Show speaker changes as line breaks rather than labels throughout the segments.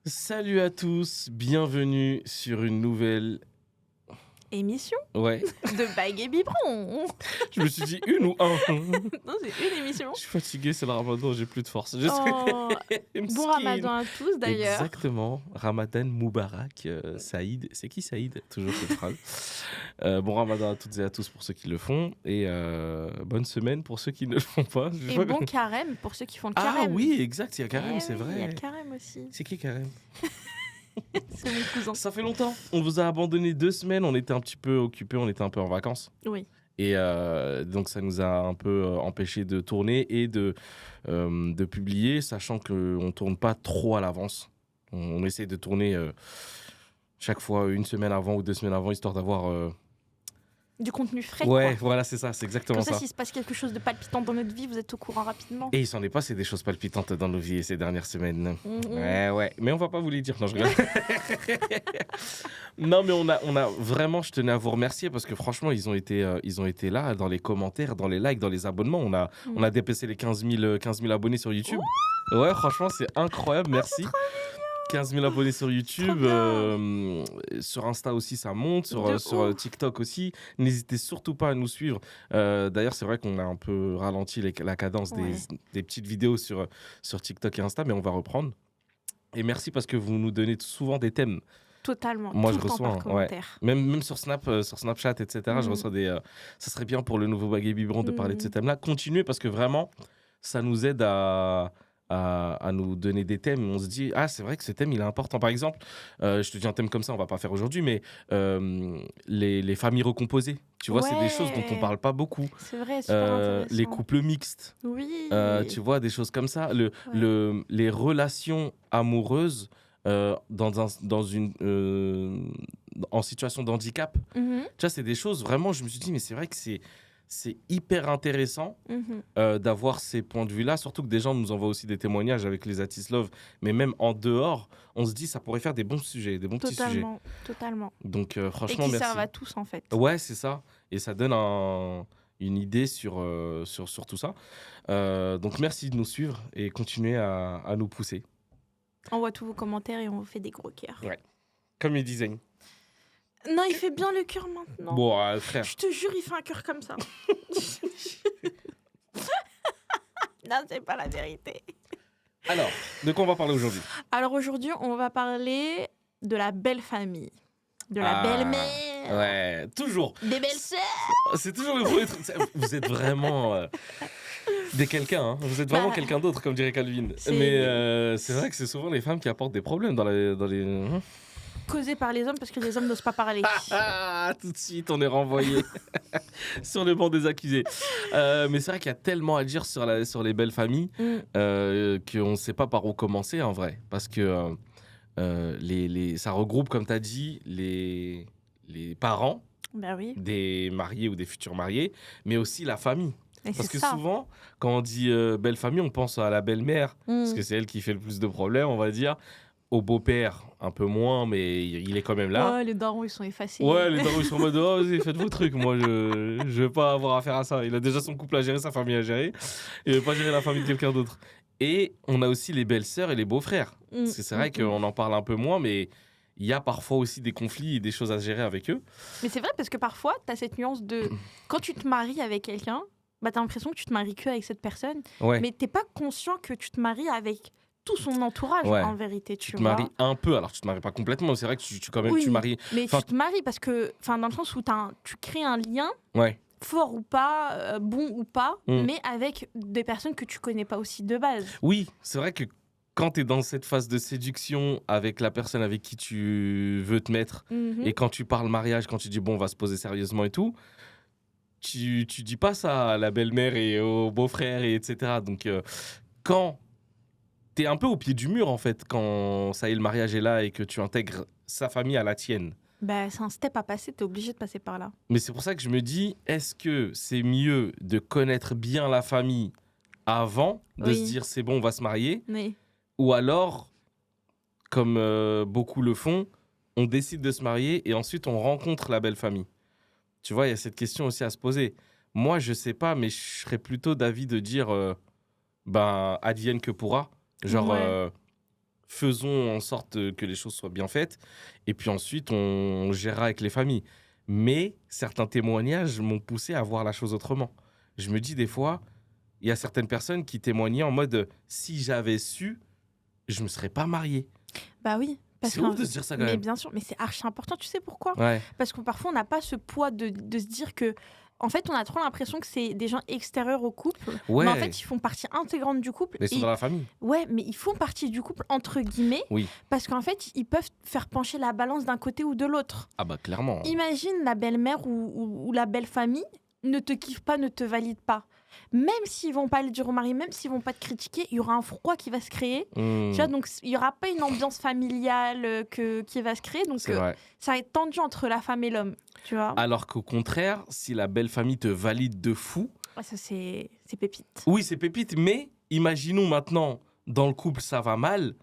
Salut à tous, bienvenue sur une nouvelle...
Émission
Ouais,
de Bague et Biberon.
je me suis dit une ou un.
Non, c'est une émission.
Je suis fatigué, c'est le ramadan, j'ai plus de force.
Oh, bon
Mesquine.
ramadan à tous d'ailleurs.
Exactement, Ramadan Moubarak, Saïd. C'est qui Saïd? Toujours cette phrase. Bon ramadan à toutes et à tous pour ceux qui le font. Et bonne semaine pour ceux qui ne le font pas. Je
Et
vois
bon
que-
carême pour ceux qui font le
Ah
carême.
oui, exact, il y a Carême,
Eh
c'est
oui,
vrai.
Il y a le carême aussi.
C'est qui Carême?
C'est mon cousin.
Ça fait longtemps. On vous a abandonné 2 semaines, on était un petit peu occupés, on était un peu en vacances.
Oui.
Et donc ça nous a un peu empêché de tourner et de publier, sachant qu'on ne tourne pas trop à l'avance. On essaie de tourner chaque fois 1 semaine avant ou 2 semaines avant, histoire d'avoir...
Du contenu frais.
Ouais,
Quoi.
voilà, c'est ça, c'est exactement
Comme ça,
ça.
s'il se passe quelque chose de palpitant dans notre vie, vous êtes au courant rapidement.
Et il s'en est passé des choses palpitantes dans nos vies ces dernières semaines.
Mhm.
Ouais, mais on va pas vous les dire, non, je rigole. Non, mais on a vraiment, je tenais à vous remercier parce que franchement, ils ont été là dans les commentaires, dans les likes, dans les abonnements. On a dépassé les 15 000 abonnés sur YouTube. Ouais, franchement, c'est incroyable, merci. 15 000 abonnés sur YouTube,
bien.
sur Insta aussi ça monte, sur
ouf.
TikTok aussi. N'hésitez surtout pas à nous suivre. D'ailleurs, c'est vrai qu'on a un peu ralenti la cadence
Ouais.
des petites vidéos sur TikTok et Insta, mais on va reprendre. Et merci parce que vous nous donnez souvent des thèmes.
Totalement.
Moi,
Tout
je
le temps
reçois,
par
ouais.
commentaire.
Même sur Snapchat, etc. Je
Mhm.
reçois des... ça serait bien pour le nouveau Bague et Biberon de parler de ce
Mhm.
thème-là. Continuez parce que vraiment, ça nous aide à nous donner des thèmes. On se dit, ah, c'est vrai que ce thème, il est important. Par exemple, je te dis un thème comme ça, on va pas faire aujourd'hui, mais les familles recomposées. Tu vois, c'est des choses dont on
Ouais.
parle pas beaucoup.
C'est vrai, super intéressant.
Les couples mixtes.
Oui.
Tu vois, des choses comme ça.
Ouais.
Les relations amoureuses en situation de handicap.
Mhm.
Tu vois, c'est des choses, vraiment, je me suis dit, mais c'est vrai que c'est hyper intéressant
Mhm.
d'avoir ces points de vue-là. Surtout que des gens nous envoient aussi des témoignages avec les Atis Love. Mais même en dehors, on se dit, ça pourrait faire des bons sujets, des bons petits sujets.
Totalement.
Donc,
Et
franchement,
qui
merci.
servent à tous, en fait.
Ouais, c'est ça. Et ça donne une idée sur tout ça. Donc, merci de nous suivre et continuez à nous pousser.
On voit tous vos commentaires et on vous fait des gros cœurs.
Ouais. Comme les designs.
Non, il fait bien le cœur maintenant.
Bon, frère.
Je te jure, il fait un cœur comme ça. Non, c'est pas la vérité.
Alors, de quoi on va parler aujourd'hui?
Alors aujourd'hui, on va parler de la belle famille. De la
Ah,
belle-mère.
Ouais, toujours.
Des belles-sœurs.
C'est toujours le premier truc. Vous êtes vraiment des quelqu'un. Hein. Vous êtes vraiment
Bah,
quelqu'un d'autre, comme dirait Calvin.
c'est-
Mais c'est vrai que c'est souvent les femmes qui apportent des problèmes dans les...
Causées par les hommes parce que les hommes n'osent pas parler.
Ah, tout de suite, on est renvoyé sur le banc des accusés. Mais c'est vrai qu'il y a tellement à dire sur les belles familles qu'on ne sait pas par où commencer en vrai. Parce que ça regroupe, comme tu as dit, les parents
Bah oui.
des mariés ou des futurs mariés, mais aussi la famille.
Et
Parce
c'est
que
ça.
souvent, quand on dit belle famille, on pense à la belle-mère, parce que c'est elle qui fait le plus de problèmes, on va dire. Au beau-père, un peu moins, mais il est quand même là.
Ouais, les darons, ils sont effacés.
Ouais, les darons, ils sont en mode, oh, vas-y, faites vos trucs. Moi, je veux pas avoir affaire à ça. Il a déjà son couple à gérer, sa famille à gérer. Il veut pas gérer la famille de quelqu'un d'autre. Et on a aussi les belles-sœurs et les beaux-frères. Parce que c'est vrai qu'on en parle un peu moins, mais il y a parfois aussi des conflits et des choses à gérer avec eux.
Mais c'est vrai parce que parfois, tu as cette nuance de... Quand tu te maries avec quelqu'un, bah, tu as l'impression que tu te maries que avec cette personne.
Ouais.
Mais t'es pas conscient que tu te maries avec tout son entourage,
Ouais.
en vérité, tu
Tu te
vois.
maries un peu, alors tu te maries pas complètement, c'est vrai que tu quand même
Oui,
tu maries.
mais
Enfin,
tu te maries parce que, dans le sens où tu crées un lien,
Ouais.
fort ou pas, bon ou pas,
Mm.
mais avec des personnes que tu connais pas aussi de base.
Oui, c'est vrai que quand tu es dans cette phase de séduction avec la personne avec qui tu veux te mettre,
Mhm.
et quand tu parles mariage, quand tu dis bon, on va se poser sérieusement et tout, tu dis pas ça à la belle-mère et au beau-frère, et etc. Donc, quand tu es un peu au pied du mur, en fait, quand ça y est, le mariage est là et que tu intègres sa famille à la tienne.
Bah, c'est un step à passer, t'es obligé de passer par là.
Mais c'est pour ça que je me dis, est-ce que c'est mieux de connaître bien la famille avant, de
Oui.
se dire c'est bon, on va se marier,
Mais
ou alors, comme beaucoup le font, on décide de se marier et ensuite on rencontre la belle famille. Tu vois, il y a cette question aussi à se poser. Moi, je sais pas, mais je serais plutôt d'avis de dire, advienne que pourra. Genre,
Ouais.
faisons en sorte que les choses soient bien faites. Et puis ensuite, on gérera avec les familles. Mais certains témoignages m'ont poussé à voir la chose autrement. Je me dis des fois, il y a certaines personnes qui témoignaient en mode si j'avais su, je me serais pas marié.
Bah oui.
C'est ouf de se dire ça quand
Mais
même.
bien sûr, mais c'est archi important. Tu sais pourquoi?
Ouais.
Parce que parfois, on n'a pas ce poids de se dire que. En fait, on a trop l'impression que c'est des gens extérieurs au couple.
Ouais.
Mais en fait, ils font partie intégrante du couple.
Mais ils sont dans la famille.
Ouais, mais ils font partie du couple, entre guillemets.
Oui.
Parce qu'en fait, ils peuvent faire pencher la balance d'un côté ou de l'autre.
Ah bah clairement.
Imagine la belle-mère ou la belle-famille ne te kiffe pas, ne te valide pas. Même s'ils vont pas le dire au mari, même s'ils vont pas te critiquer, il y aura un froid qui va se créer. Tu vois, donc il y aura pas une ambiance familiale qui va se créer. Donc
C'est vrai.
ça va être tendu entre la femme et l'homme. Tu vois.
Alors qu'au contraire, si la belle famille te valide de fou,
Ouais, ça c'est pépite.
oui, c'est pépite, mais imaginons maintenant, dans le couple, ça va mal.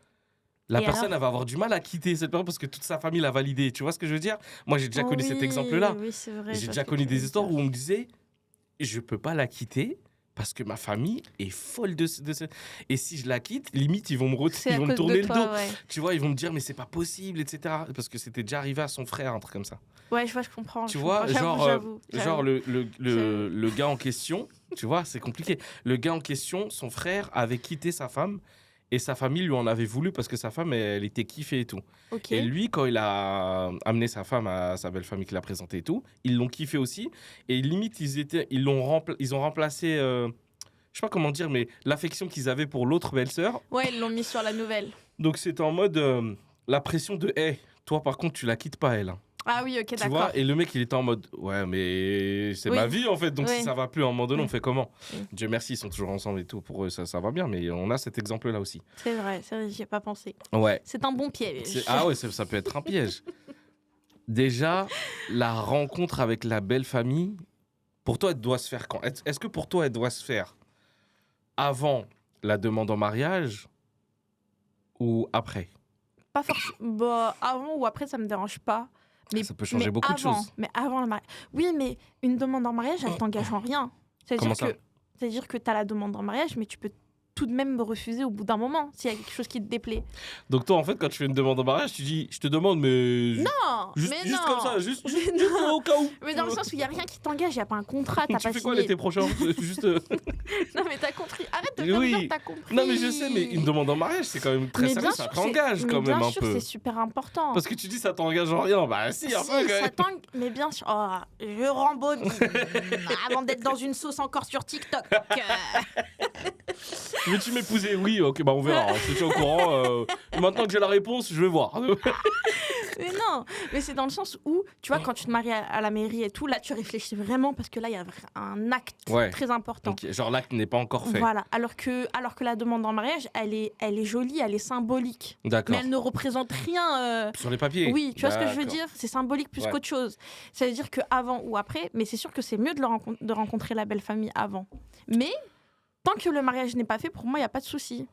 La
Et
personne,
alors
elle va avoir du mal à quitter cette personne parce que toute sa famille l'a validé. Tu vois ce que je veux dire? Moi, j'ai déjà connu cet exemple-là.
Oui, c'est vrai.
J'ai déjà connu des histoires où on me disait je peux pas la quitter parce que ma famille est folle de ce... Et si je la quitte, limite, ils vont me tourner le dos.
Ouais.
Tu vois, ils vont me dire mais c'est pas possible, etc. Parce que c'était déjà arrivé à son frère, un truc comme ça.
Ouais, je vois, je comprends.
Tu vois,
j'avoue.
genre le gars en question, tu vois, c'est compliqué. Le gars en question, son frère avait quitté sa femme et sa famille lui en avait voulu parce que sa femme, elle était kiffée et tout.
Ok.
Et lui, quand il a amené sa femme à sa belle famille qu'il a présentée et tout, ils l'ont kiffé aussi. Et limite, ils ont remplacé, je sais pas comment dire, mais l'affection qu'ils avaient pour l'autre belle-sœur.
Ouais, ils l'ont mis sur la nouvelle.
Donc c'était en mode la pression de, hey, toi par contre, tu la quittes pas elle.
Ah oui, ok,
Tu
d'accord.
vois, et le mec, il était en mode, ouais, mais c'est
Oui.
ma vie en fait, donc
Oui.
si ça va plus à un moment donné,
Oui.
on fait comment?
Oui.
Dieu merci, ils sont toujours ensemble et tout, pour eux, ça va bien, mais on a cet exemple-là aussi.
C'est vrai, j'y ai pas pensé.
Ouais.
C'est un bon piège.
Ah ouais, ça peut être un piège. Déjà, la rencontre avec la belle famille, pour toi, elle doit se faire quand? Est-ce que pour toi, elle doit se faire avant la demande en mariage ou après?
Pas forcément. Bah, avant ou après, ça me dérange pas. Mais,
Ça peut changer
mais
beaucoup de
avant,
choses.
Mais avant le mariage. Oui, mais une demande en mariage, elle t'engage en rien.
Comment ça?
C'est-à-dire que tu as la demande en mariage, mais tu peux tout de même me refuser au bout d'un moment s'il y a quelque chose qui te déplaît.
Donc toi, en fait, quand tu fais une demande en mariage, tu dis, je te demande, mais...
Non,
Juste,
mais
juste
non.
comme ça, juste
Mais non.
au cas où.
Mais dans le sens où il n'y a rien qui t'engage, il n'y a pas un contrat, t'as
Tu
pas
fais quoi
signé.
l'été prochain? Juste...
Non, mais t'as compris. Arrête de me
Oui.
dire t'as compris.
Non, mais je sais, mais une demande en mariage, c'est quand même très
Mais
sérieux,
bien
ça
sûr,
t'engage quand
mais
même
bien
un
sûr,
peu.
c'est super important.
Parce que tu dis ça t'engage en rien, bah si, un
Si,
peu quand
ça
même.
mais bien sûr. Oh, je rembobine avant d'être dans une sauce encore sur TikTok.
Veux-tu m'épouser? Oui, ok, bah on verra, hein, je suis au courant. Maintenant que j'ai la réponse, je vais voir.
Mais non, mais c'est dans le sens où, tu vois, quand tu te maries à la mairie et tout, là, tu réfléchis vraiment parce que là, il y a un acte
Ouais.
très important.
Ok, genre l'acte n'est pas encore fait.
Voilà, alors que la demande en mariage, elle est jolie, elle est symbolique.
D'accord.
Mais elle ne représente rien.
Sur les papiers.
Oui, tu vois ce que je veux
D'accord.
dire? C'est symbolique plus
Ouais.
qu'autre chose. Ça veut dire qu'avant ou après, mais c'est sûr que c'est mieux de rencontrer la belle famille avant. Mais tant que le mariage n'est pas fait, pour moi, il n'y a pas de souci.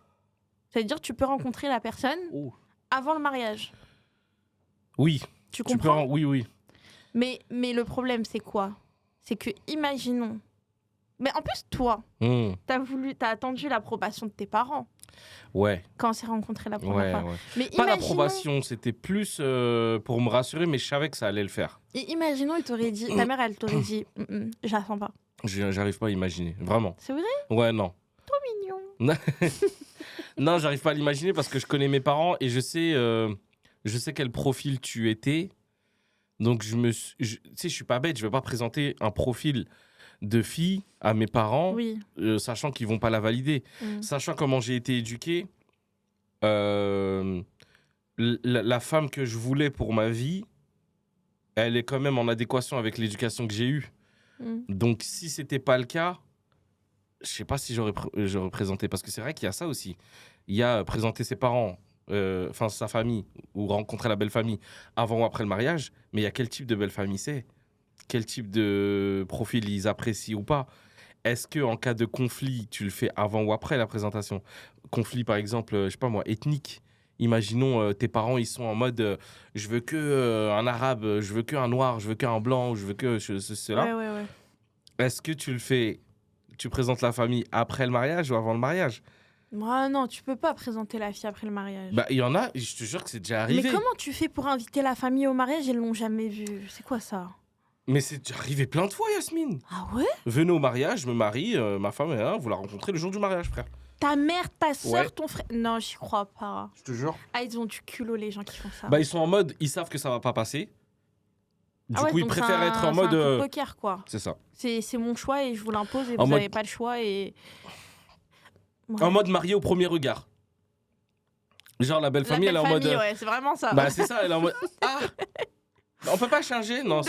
Ça veut dire que tu peux rencontrer la personne
Oh.
avant le mariage.
Oui,
Tu
tu peux.
comprends?
Oui.
Mais le problème, c'est quoi? C'est que, imaginons. Mais en plus, toi, t'as attendu l'approbation de tes parents
Ouais,
quand on s'est rencontrés la première
ouais,
fois.
ouais.
Mais
Pas
imaginons,
l'approbation, c'était plus pour me rassurer, mais je savais que ça allait le faire.
et imaginons, il t'aurait dit, ta mère, elle t'aurait dit, je la sens pas.
J'arrive pas à imaginer, vraiment.
C'est vrai?
Ouais, non.
Trop mignon.
Non, j'arrive pas à l'imaginer parce que je connais mes parents et je sais quel profil tu étais. Donc, tu sais, je suis pas bête, je vais pas présenter un profil de fille à mes parents,
Oui.
sachant qu'ils vont pas la valider. Sachant comment j'ai été éduqué, la femme que je voulais pour ma vie, elle est quand même en adéquation avec l'éducation que j'ai eue. Donc, si c'était pas le cas, je sais pas si j'aurais présenté. Parce que c'est vrai qu'il y a ça aussi. Il y a présenter ses parents, enfin sa famille, ou rencontrer la belle famille avant ou après le mariage. Mais il y a quel type de belle famille c'est? Quel type de profil ils apprécient ou pas? Est-ce qu'en cas de conflit, tu le fais avant ou après la présentation? Conflit, par exemple, je sais pas moi, ethnique. Imaginons tes parents, ils sont en mode je veux que un arabe, je veux que un noir, je veux qu'un blanc, je veux que cela.
Ouais.
Est-ce que tu le fais, tu présentes la famille après le mariage ou avant le mariage?
Moi, non, tu peux pas présenter la fille après le mariage.
Bah, il y en a, je te jure que c'est déjà arrivé.
Mais comment tu fais pour inviter la famille au mariage? Ils l'ont jamais vu. C'est quoi ça?
Mais c'est déjà arrivé plein de fois, Yasmine.
Ah ouais?
Venez au mariage, je me marie, ma femme est là, vous la rencontrez le jour du mariage, frère.
Ta mère, ta soeur,
Ouais.
ton frère. Non, j'y crois pas.
Je te jure.
Ah, ils ont du culot, les gens qui font ça.
Bah, ils sont en mode, ils savent que ça va pas passer. Du coup, ils
donc
préfèrent être en
c'est
mode.
un coup de poker, quoi.
C'est ça.
C'est mon choix et je vous l'impose et
En
vous
mode-
n'avez pas le choix et. Ouais.
En mode marié au premier regard. Genre, la belle
La
famille,
belle
elle est en mode.
famille, ouais, c'est vraiment ça.
Bah, c'est ça, elle est en mode. Ah, on peut pas changer, non.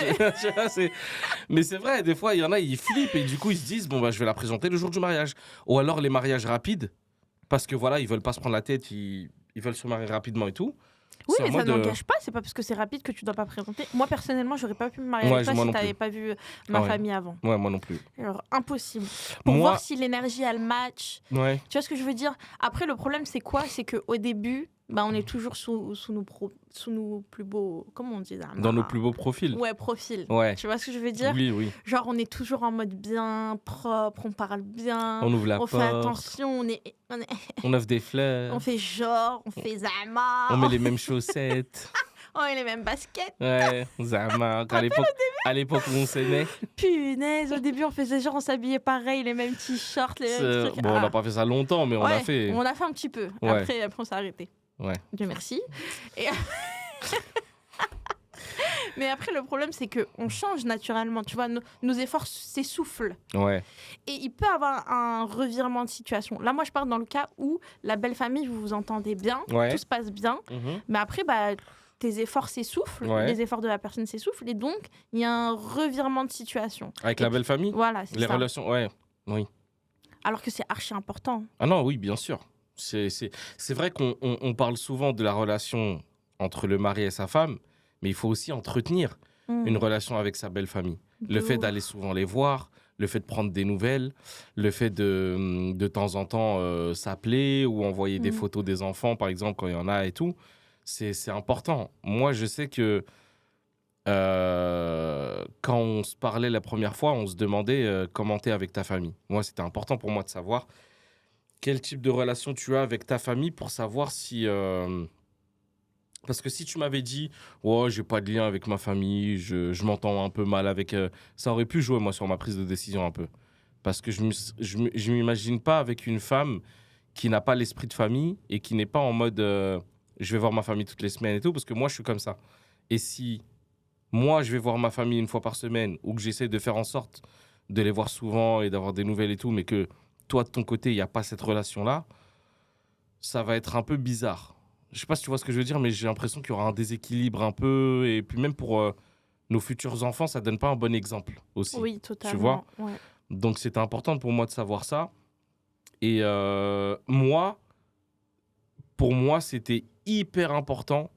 Mais c'est vrai, des fois, il y en a, ils flippent et du coup, ils se disent, bon, bah, je vais la présenter le jour du mariage. Ou alors les mariages rapides, parce que voilà, ils veulent pas se prendre la tête, ils veulent se marier rapidement et tout.
Oui,
C'est en
mais ça
mode,
n'engage pas, c'est pas parce que c'est rapide que tu dois pas présenter. Moi, personnellement, j'aurais pas pu me marier
Ouais,
avec toi
moi
si
non
t'avais
plus.
pas vu ma
Ouais.
famille avant.
Ouais, moi non plus.
Alors, impossible. Pour
Moi,
voir si l'énergie, elle match.
ouais.
Tu vois ce que je veux dire? Après, le problème, c'est quoi? C'est qu'au début, bah, on est toujours sous nos plus beaux... Comment on dit ça?
Dans nos plus beaux profils.
Ouais, profils.
Ouais.
Tu vois ce que je veux dire?
Oui, oui.
Genre, on est toujours en mode bien propre, on parle bien,
On ouvre la
on
porte,
fait attention,
on offre des fleurs,
on fait genre, on fait zama,
on met les mêmes chaussettes.
on met les mêmes baskets.
Ouais, Zama. À l'époque où on s'aimait.
Punaise, au début, on faisait genre, on s'habillait pareil, les mêmes t-shirts, les mêmes trucs.
Bon, on
Ah.
n'a pas fait ça longtemps, mais on
Ouais,
a fait.
on a fait un petit peu.
Ouais.
Après, on s'est arrêté.
Ouais.
Dieu merci. Et... Mais après, le problème, c'est qu'on change naturellement. Tu vois, nos efforts s'essoufflent.
Ouais.
Et il peut avoir un revirement de situation. Là, moi, je parle dans le cas où la belle famille, vous vous entendez bien,
Ouais.
tout se passe bien.
Mhm.
Mais après, bah, tes efforts s'essoufflent,
Ouais.
les efforts de la personne s'essoufflent. Et donc, il y a un revirement de situation.
Avec
Et
la belle famille.
Voilà, c'est
Les
ça.
relations, ouais. Oui.
Alors que c'est archi important.
Ah non, oui, bien sûr. C'est vrai qu'on parle souvent de la relation entre le mari et sa femme, mais il faut aussi entretenir une relation avec sa belle famille. Le fait d'aller souvent les voir, le fait de prendre des nouvelles, le fait de temps en temps s'appeler ou envoyer des photos des enfants, par exemple, quand il y en a et tout, c'est important. Moi, je sais que quand on se parlait la première fois, on se demandait comment t'es avec ta famille. Moi, c'était important pour moi de savoir quel type de relation tu as avec ta famille pour savoir si... Parce que si tu m'avais dit « Ouais, j'ai pas de lien avec ma famille, je m'entends un peu mal avec... ça aurait pu jouer, moi, sur ma prise de décision un peu. Parce que je m'imagine pas avec une femme qui n'a pas l'esprit de famille et qui n'est pas en mode je vais voir ma famille toutes les semaines et tout, parce que moi, je suis comme ça. Et si moi, je vais voir ma famille une fois par semaine ou que j'essaie de faire en sorte de les voir souvent et d'avoir des nouvelles et tout, mais que toi, de ton côté, il n'y a pas cette relation-là, ça va être un peu bizarre. Je sais pas si tu vois ce que je veux dire, mais j'ai l'impression qu'il y aura un déséquilibre un peu. Et puis même pour nos futurs enfants, ça donne pas un bon exemple aussi.
Oui, totalement.
Tu vois
ouais.
Donc c'était important pour moi de savoir ça. Et pour moi, c'était hyper important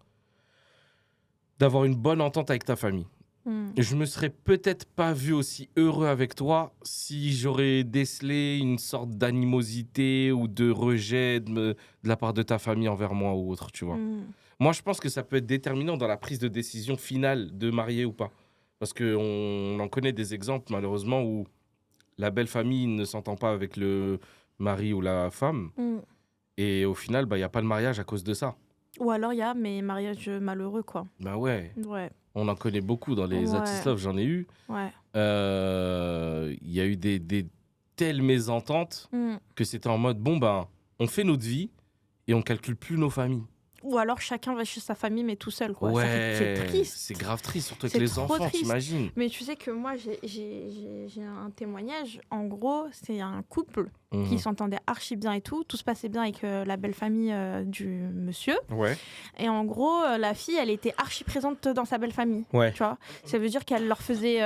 d'avoir une bonne entente avec ta famille. Je me serais peut-être pas vu aussi heureux avec toi si j'aurais décelé une sorte d'animosité ou de rejet de la part de ta famille envers moi ou autre, tu vois. Moi, je pense que ça peut être déterminant dans la prise de décision finale de marier ou pas. Parce qu'on en connaît des exemples, malheureusement, où la belle famille ne s'entend pas avec le mari ou la femme. Et au final, il n'y a pas de mariage à cause de ça.
Ou alors, il y a mes mariages malheureux, quoi.
Bah ouais.
Ouais.
On en connaît beaucoup dans les Artist Love, j'en ai eu.
Ouais.
Il y a eu des telles mésententes que c'était en mode, bon, ben, on fait notre vie et on calcule plus nos familles.
Ou alors chacun va chez sa famille, mais tout seul, quoi.
Ouais,
c'est triste.
C'est grave triste, surtout avec
C'est
les
trop
enfants,
triste.
t'imagines.
Mais tu sais que moi, j'ai un témoignage. En gros, c'est un couple qui s'entendait archi bien et tout. Tout se passait bien avec la belle famille du monsieur.
Ouais.
Et en gros, la fille, elle était archi présente dans sa belle famille.
Ouais.
Tu vois, ça veut dire qu'elle leur faisait...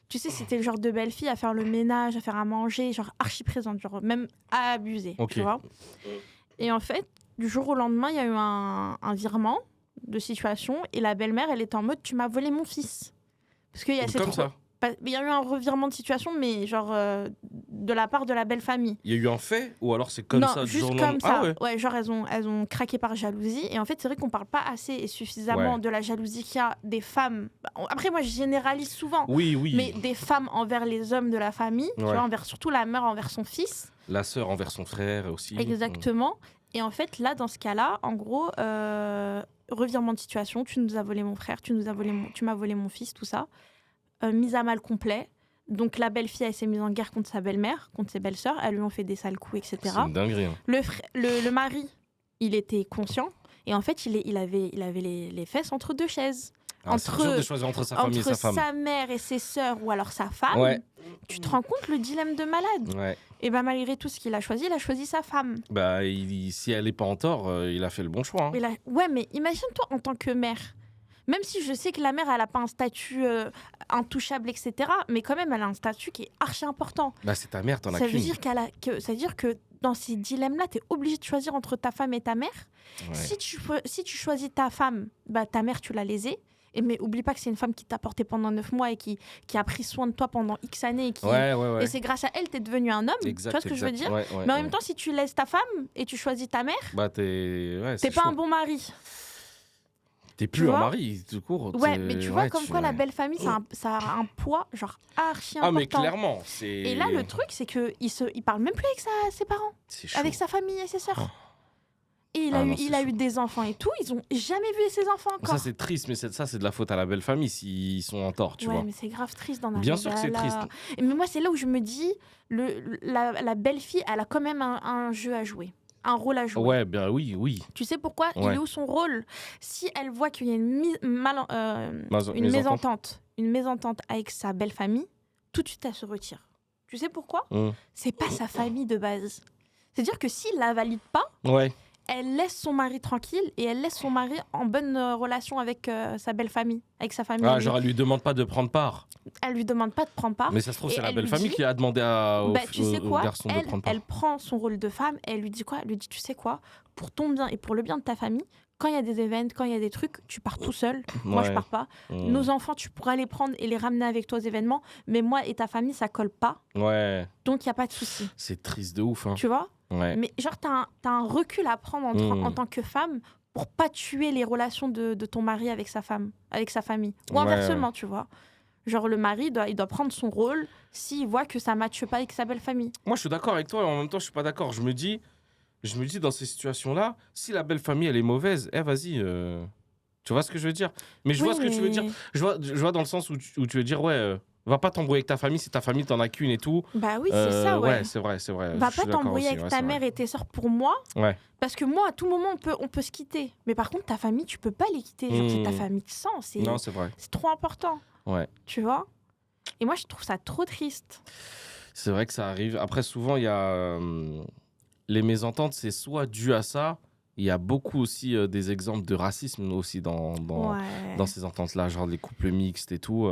tu sais, c'était le genre de belle fille à faire le ménage, à faire à manger, genre archi présente, genre même à abuser, tu vois. Et en fait, du jour au lendemain, il y a eu un virement de situation et la belle-mère, elle était en mode « tu m'as volé mon fils ». Parce qu'il y a cette
Comme ça.
Il y a eu un revirement de situation, mais genre de la part de la belle famille.
Il y a eu un fait ou alors c'est comme ça du
juste
jour au
comme
lendemain?
ça. Ouais, genre elles ont craqué par jalousie. Et en fait, c'est vrai qu'on parle pas assez et suffisamment de la jalousie qu'il y a des femmes. Après, moi, je généralise souvent.
Oui.
Mais des femmes envers les hommes de la famille, tu vois, surtout la mère envers son fils.
La sœur envers son frère aussi.
Exactement. Et en fait, là, dans ce cas-là, en gros, revirement de situation, tu nous as volé mon frère, tu m'as volé mon fils, tout ça. Mise à mal complet. Donc la belle-fille, elle s'est mise en guerre contre sa belle-mère, contre ses belles-sœurs. Elles lui ont fait des sales coups, etc.
C'est une dinguerie. Hein.
Le mari, il était conscient. Et en fait, il avait les fesses entre deux chaises.
C'est dur de choisir entre sa famille et sa femme.
Entre sa mère et ses sœurs ou alors sa femme. Tu te rends compte le dilemme de malade. Et bah malgré tout ce qu'il a choisi sa femme.
Bah si elle n'est pas en tort, il a fait le bon choix. Hein.
Ouais, mais imagine-toi en tant que mère. Même si je sais que la mère, elle n'a pas un statut intouchable, etc. Mais quand même, elle a un statut qui est archi important.
Bah, c'est ta mère, t'en as
ça
qu'une.
Ça veut dire que dans ces dilemmes-là, tu es obligé de choisir entre ta femme et ta mère. Si tu choisis ta femme, bah, ta mère, tu l'as lésée. Mais oublie pas que c'est une femme qui t'a porté pendant 9 mois et qui a pris soin de toi pendant X années. Et c'est grâce à elle que tu es devenu un homme. Tu vois ce que je veux dire? Mais en même temps, si tu laisses ta femme et tu choisis ta mère,
bah, t'es
pas un bon mari.
T'es plus un mari, tout court.
Ouais, mais tu vois, comme quoi la belle famille, ça a un poids genre archi important.
Ah, mais clairement.
Et là, le truc, c'est qu'il parle même plus avec ses parents. Avec sa famille et ses sœurs. Et il a eu des enfants et tout, ils ont jamais vu ses enfants encore.
Ça, c'est triste, mais ça, c'est de la faute à la belle famille s'ils sont en tort, tu vois.
Ouais, mais c'est grave triste dans la vie.
Bien sûr que c'est triste.
Mais moi, c'est là où je me dis, la belle-fille, elle a quand même un jeu à jouer. Un rôle à jouer.
Ouais, bien oui.
Tu sais pourquoi? Il est où son rôle? Si elle voit qu'il y a une mésentente avec sa belle famille, tout de suite elle se retire. Tu sais pourquoi? C'est pas sa famille de base. C'est-à-dire que s'il la valide pas, elle laisse son mari tranquille et elle laisse son mari en bonne relation avec sa belle famille, avec sa famille.
Ah, genre elle lui demande pas de prendre part.
Elle lui demande pas de prendre part.
Mais ça se trouve, c'est la belle famille qui a demandé au garçon de prendre part.
Elle prend son rôle de femme et elle lui dit quoi? Elle lui dit, tu sais quoi? Pour ton bien et pour le bien de ta famille, quand il y a des événements, quand il y a des trucs, tu pars tout seul. Moi, je pars pas. Nos enfants, tu pourras les prendre et les ramener avec toi aux événements. Mais moi et ta famille, ça colle pas.
Ouais.
Donc, il n'y a pas de souci.
C'est triste de ouf. Hein.
Tu vois?
Ouais.
Mais genre, t'as un recul à prendre en tant que femme pour pas tuer les relations de ton mari avec sa femme, avec sa famille. Ou inversement, tu vois. Genre, le mari, il doit prendre son rôle s'il voit que ça ne matche pas avec sa belle famille.
Moi, je suis d'accord avec toi et en même temps, je suis pas d'accord. Je me dis, dans ces situations-là, si la belle famille, elle est mauvaise, vas-y. Tu vois ce que je veux dire? Mais je vois ce que tu veux dire. Je vois dans le sens où tu veux dire, va pas t'embrouiller avec ta famille si ta famille, t'en as qu'une et tout.
Bah oui, c'est ça, ouais.
Ouais, c'est vrai.
Va pas t'embrouiller avec ta mère et tes sœurs pour moi.
Ouais.
Parce que moi, à tout moment, on peut se quitter. Mais par contre, ta famille, tu peux pas les quitter. Genre, c'est ta famille de sang.
Non, c'est vrai.
C'est trop important.
Ouais.
Tu vois? Et moi, je trouve ça trop triste.
C'est vrai que ça arrive. Après, souvent, il y a les mésententes, c'est soit dû à ça. Il y a beaucoup aussi des exemples de racisme aussi dans ces ententes-là, genre les couples mixtes et tout.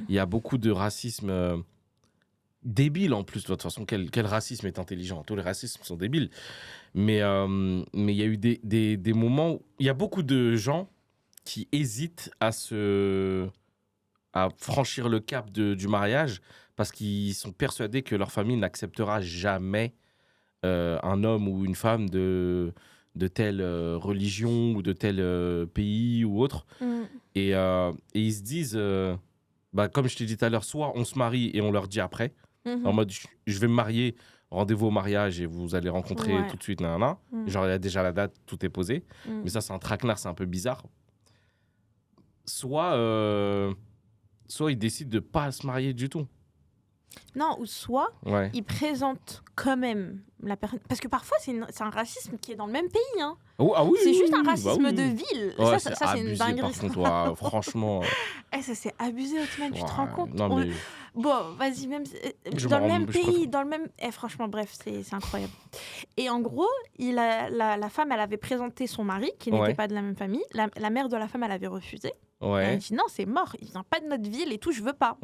Il y a beaucoup de racisme débile en plus. De toute façon, quel racisme est intelligent? Tous les racismes sont débiles. Mais il y a eu des moments où il y a beaucoup de gens qui hésitent à franchir le cap du mariage parce qu'ils sont persuadés que leur famille n'acceptera jamais un homme ou une femme de telle religion ou de tel pays ou autre. Et ils se disent, comme je t'ai dit tout à l'heure, soit on se marie et on leur dit après, en mode je vais me marier, rendez-vous au mariage et vous allez rencontrer tout de suite, genre il y a déjà la date, tout est posé. Mais ça, c'est un traquenard, c'est un peu bizarre. Soit ils décident de pas se marier du tout.
Non, ou soit ils présentent quand même la personne. Parce que parfois, c'est un racisme qui est dans le même pays. Hein. C'est juste un racisme de ville.
Ouais,
ça c'est une dinguerie.
Par contre, franchement.
Ça, c'est abusé, Othman, tu te rends compte?
Non, mais...
Bon, vas-y, même dans le même pays, dans le même. Franchement, bref, c'est incroyable. Et en gros, la femme, elle avait présenté son mari, qui n'était pas de la même famille. La mère de la femme, elle avait refusé. Elle a dit non, c'est mort, il vient pas de notre ville et tout, je veux pas.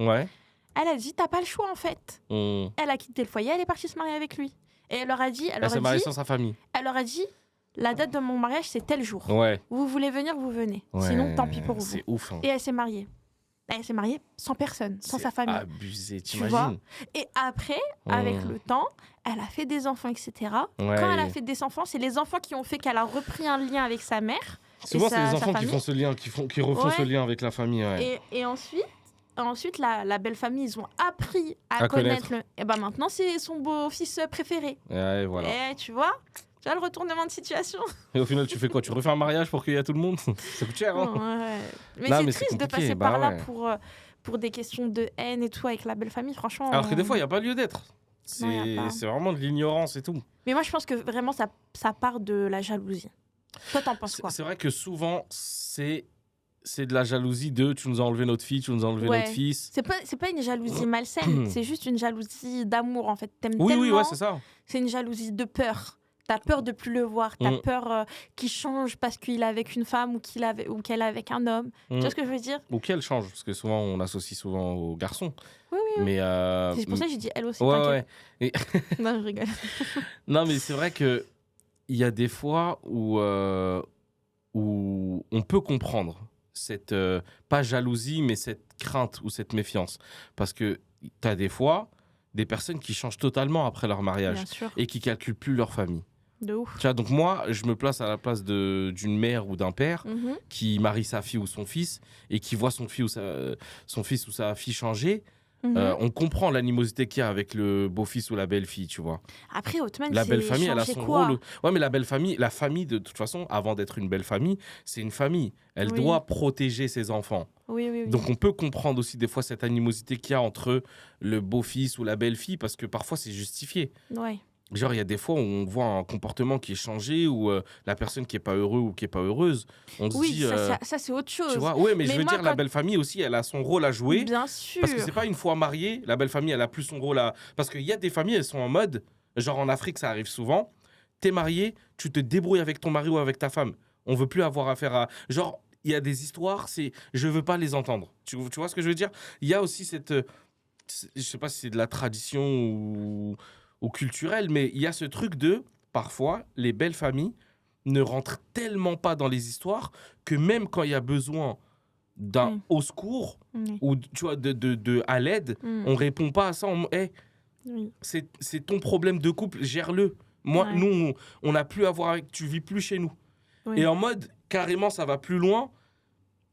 Elle a dit, t'as pas le choix en fait. Elle a quitté le foyer, elle est partie se marier avec lui. Et elle leur a dit...
Elle s'est mariée sans sa famille.
Elle leur a dit, la date de mon mariage, c'est tel jour. Vous voulez venir, vous venez. Sinon, tant pis pour vous.
C'est ouf. Hein.
Et elle s'est mariée. elle s'est mariée sans personne, sans sa famille.
Abusé,
tu vois.
t'imagines.
Et après, avec le temps, elle a fait des enfants, etc.
Ouais.
Quand elle a fait des enfants, c'est les enfants qui ont fait qu'elle a repris un lien avec sa mère.
Souvent, c'est les enfants qui font ce lien, qui refont ce lien avec la famille. Ouais.
Et ensuite la belle famille, ils ont appris à connaître. Et ben maintenant, c'est son beau-fils préféré.
Ouais, voilà.
Et tu vois le retournement de situation.
Et au final, tu fais quoi? Tu refais un mariage pour qu'il y ait tout le monde? Ça coûte cher, hein?
Ouais. Mais c'est triste de passer par là pour des questions de haine et tout avec la belle famille, franchement.
Alors que des fois, il n'y a pas lieu d'être. C'est vraiment de l'ignorance et tout.
Mais moi, je pense que vraiment, ça part de la jalousie. Toi, t'en penses quoi?
C'est vrai que souvent, c'est de la jalousie de tu nous as enlevé notre fille, tu nous as enlevé notre fils.
C'est pas une jalousie malsaine, c'est juste une jalousie d'amour, en fait. T'aimes
oui,
tellement.
Oui, c'est ça.
C'est une jalousie de peur. T'as peur de plus le voir, t'as peur qu'il change parce qu'il est avec une femme ou qu'elle est avec un homme. Tu vois ce que je veux dire? Ou
qu'elle change, parce que souvent on associe souvent aux garçons.
Oui.
Mais
c'est pour ça que j'ai dit elle aussi.
Ouais. Et...
non, je rigole.
Non, mais c'est vrai que il y a des fois où on peut comprendre cette pas jalousie, mais cette crainte ou cette méfiance, parce que t'as des fois des personnes qui changent totalement après leur mariage et qui calculent plus leur famille.
De ouf.
Tu vois, donc moi, je me place à la place d'une mère ou d'un père qui marie sa fille ou son fils et qui voit son fils ou sa fille changer. On comprend l'animosité qu'il y a avec le beau-fils ou la belle-fille, tu vois.
Après, Othman,
la belle famille, elle a son rôle. Ouais, mais la famille, de toute façon, avant d'être une belle famille, c'est une famille. Elle doit protéger ses enfants.
Oui.
Donc on peut comprendre aussi des fois cette animosité qu'il y a entre le beau-fils ou la belle-fille parce que parfois c'est justifié.
Ouais.
Genre, il y a des fois où on voit un comportement qui est changé ou la personne qui n'est pas heureuse ou qui n'est pas heureuse. On se dit.
Ça, c'est autre chose.
Tu vois, mais je veux dire, la belle famille aussi, elle a son rôle à jouer.
Bien sûr.
Parce que c'est pas une fois mariée, la belle famille, elle a plus son rôle à. Parce qu'il y a des familles, elles sont en mode. Genre en Afrique, ça arrive souvent. T'es marié, tu te débrouilles avec ton mari ou avec ta femme. On veut plus avoir affaire à. Genre, il y a des histoires, je veux pas les entendre. Tu vois ce que je veux dire? Il y a aussi cette. Je sais pas si c'est de la tradition ou culturel, mais il y a ce truc de, parfois, les belles familles ne rentrent tellement pas dans les histoires que même quand il y a besoin d'un au secours ou tu vois, à l'aide, on répond pas à ça. C'est ton problème de couple, gère-le. Moi, nous, on n'a plus à voir avec, tu vis plus chez nous. Oui. Et en mode, carrément, ça va plus loin.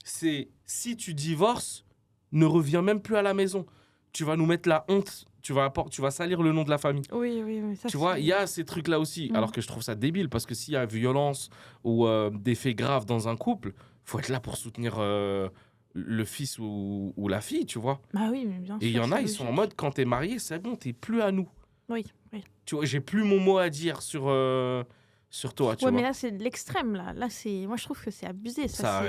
C'est si tu divorces, ne reviens même plus à la maison. Tu vas nous mettre la honte. Tu vas salir le nom de la famille.
Oui. Ça,
tu vois, il y a ces trucs-là aussi. Alors que je trouve ça débile parce que s'il y a violence ou des faits graves dans un couple, faut être là pour soutenir le fils ou la fille, tu vois.
Bah oui, mais bien sûr.
Et il y en a, ils sont en mode, quand t'es marié, c'est bon, t'es plus à nous.
Oui.
Tu vois, j'ai plus mon mot à dire sur toi, tu vois.
Mais là, c'est de l'extrême, là. Là, moi, je trouve que c'est abusé. Ça,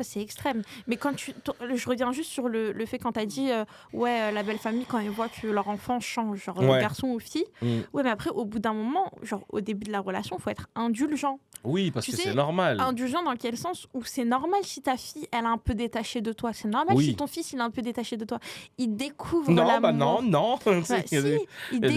c'est extrême. Mais quand je reviens juste sur le fait quand tu as dit, la belle famille, quand ils voient que leur enfant change, genre garçon ou fille. Ouais, mais après, au bout d'un moment, genre au début de la relation, il faut être indulgent.
Oui, parce que c'est normal.
Indulgent dans quel sens? Où c'est normal si ta fille, elle est un peu détachée de toi. C'est normal si ton fils, il est un peu détaché de toi. Il découvre l'amour.
Non.
Il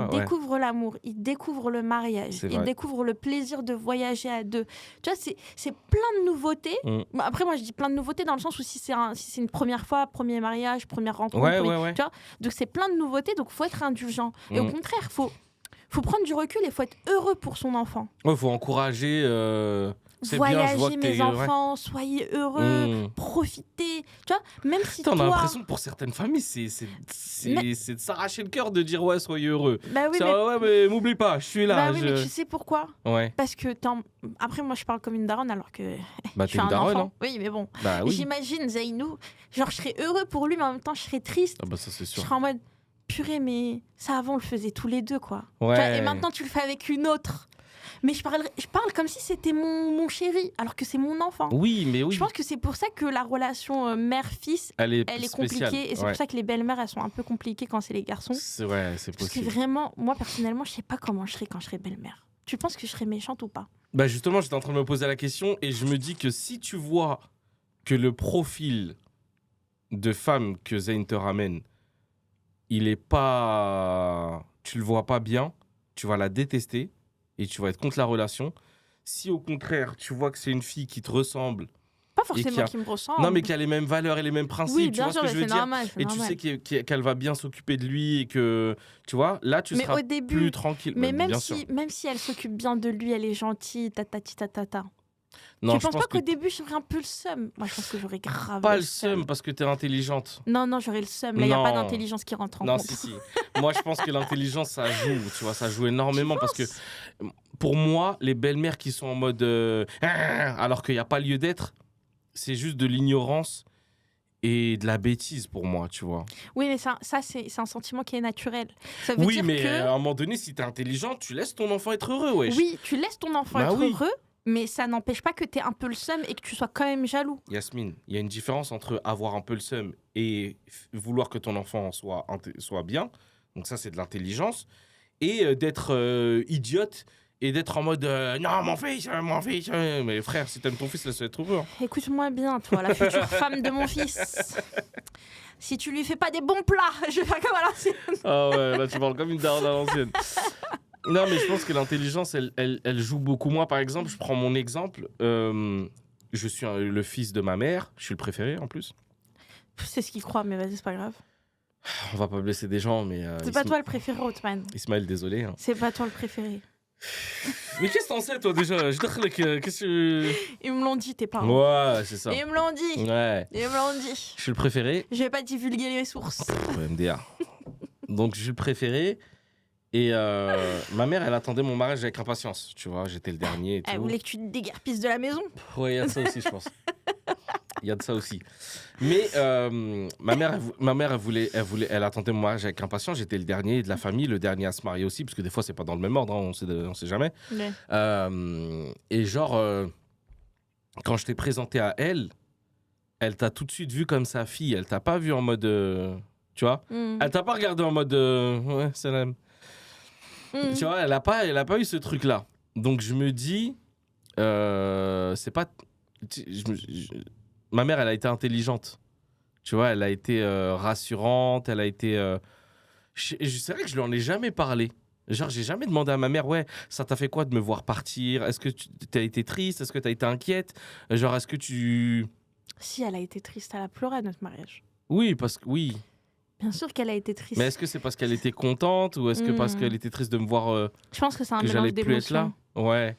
découvre l'amour. Il découvre le mariage. Il découvre le plaisir de voyager à deux. Tu vois, c'est plein de nouveautés. Après, moi, je dis plein de nouveautés dans le sens où si c'est une première fois, premier mariage, première rencontre. Tu vois, donc, c'est plein de nouveautés. Donc, il faut être indulgent. Et au contraire, faut prendre du recul et il faut être heureux pour son enfant.
Il faut encourager...
Voyager, mes enfants, soyez heureux, profitez. Tu vois, même si
on a l'impression que pour certaines familles, c'est de s'arracher le cœur de dire soyez heureux.
Bah oui,
mais m'oublie pas, je suis là.
Bah oui, mais tu sais pourquoi? Parce que après, moi, je parle comme une daronne alors que je suis un enfant. Hein. Oui, mais bon. Bah, oui. J'imagine Zeynou, genre je serais heureux pour lui, mais en même temps, je serais triste.
Ah bah ça, c'est sûr.
Je serais en mode purée, mais ça avant, on le faisait tous les deux, quoi.
Ouais.
Et maintenant, tu le fais avec une autre. Mais je parle comme si c'était mon chéri, alors que c'est mon enfant.
Oui, mais oui.
Je pense que c'est pour ça que la relation mère-fils, elle est compliquée. Et c'est pour ça que les belles-mères, elles sont un peu compliquées quand c'est les garçons.
C'est possible.
Parce que vraiment, moi, personnellement, je sais pas comment je serais quand je serais belle-mère. Tu penses que je serais méchante ou pas?
Bah justement, j'étais en train de me poser la question et je me dis que si tu vois que le profil de femme que Zayn te ramène, il est pas... Tu le vois pas bien, tu vas la détester. Et tu vas être contre la relation. Si au contraire, tu vois que c'est une fille qui te ressemble,
Pas forcément qui me ressemble.
Non, mais qui a les mêmes valeurs et les mêmes principes.
Oui,
tu
bien
vois
sûr,
ce que je veux
c'est
dire.
normal.
Et tu sais qu'elle va bien s'occuper de lui et que, tu vois, là, tu seras plus tranquille.
Mais même si elle s'occupe bien de lui, elle est gentille, tatata.
Non,
tu penses pas qu'au début, j'aurais un peu le seum? Moi, je pense que j'aurais grave
pas le seum parce que t'es intelligente.
Non, j'aurais le seum. Là, il n'y a pas d'intelligence qui rentre en compte.
Non, si. Moi, je pense que l'intelligence, ça joue, tu vois, ça joue énormément parce que pour moi, les belles-mères qui sont en mode alors qu'il n'y a pas lieu d'être, c'est juste de l'ignorance et de la bêtise pour moi, tu vois.
Oui, mais ça c'est un sentiment qui est naturel. Ça veut dire
mais
que...
à un moment donné, si t'es intelligent, tu laisses ton enfant être heureux, wesh.
Oui, tu laisses ton enfant être heureux, mais ça n'empêche pas que t'aies un peu le seum et que tu sois quand même jaloux.
Yasmine, il y a une différence entre avoir un peu le seum et vouloir que ton enfant soit bien, donc ça c'est de l'intelligence, et d'être idiote et d'être en mode non mon fils, mais frère, si t'aimes ton fils, laisse-le être heureux.
Écoute-moi bien, toi, la future femme de mon fils. Si tu lui fais pas des bons plats, je vais faire comme à l'ancienne.
Ah ouais, là tu parles comme une daronne à l'ancienne. Non, mais je pense que l'intelligence, elle joue beaucoup. Moi, par exemple, je prends mon exemple. Je suis le fils de ma mère. Je suis le préféré, en plus.
C'est ce qu'il croit, mais vas-y, c'est pas grave.
On va pas blesser des gens, mais...
c'est pas toi le préféré, Othman.
Ismaël, désolé. Hein.
C'est pas toi le préféré.
Mais qu'est-ce que t'en sais, toi, déjà? Qu'est-ce que...
Ils me l'ont dit, tes parents.
Ouais, c'est ça.
Ils me l'ont dit.
Ouais.
Ils me l'ont dit.
Je suis le préféré.
Je vais pas divulguer les sources.
Ouais, MDA. Donc, je suis le préféré. Et ma mère, elle attendait mon mariage avec impatience. Tu vois, j'étais le dernier et tout.
Elle voulait que tu te déguerpisses de la maison.
Ouais, il y a de ça aussi, je pense. Il y a de ça aussi. Mais ma mère, elle attendait mon mariage avec impatience. J'étais le dernier de la famille, le dernier à se marier aussi, parce que des fois, c'est pas dans le même ordre, hein, on sait jamais.
Ouais.
Et genre, quand je t'ai présenté à elle t'a tout de suite vu comme sa fille. Elle t'a pas vu en mode, tu vois. Elle t'a pas regardé en mode, ouais, salam. Tu vois, elle a pas eu ce truc-là. Donc je me dis, c'est pas. Ma mère, elle a été intelligente. Tu vois, elle a été rassurante. Elle a été. C'est vrai que je lui en ai jamais parlé. Genre, j'ai jamais demandé à ma mère, ouais, ça t'a fait quoi de me voir partir? Est-ce que tu as été triste? Est-ce que tu as été inquiète? Genre, est-ce que tu.
Si, elle a été triste, elle a pleuré à notre mariage.
Oui, parce que oui.
Bien sûr qu'elle a été triste.
Mais est-ce que c'est parce qu'elle était contente ou est-ce que parce qu'elle était triste de me voir
je pense que c'est un
que
mélange
j'allais plus être là?
d'émotions.
Ouais.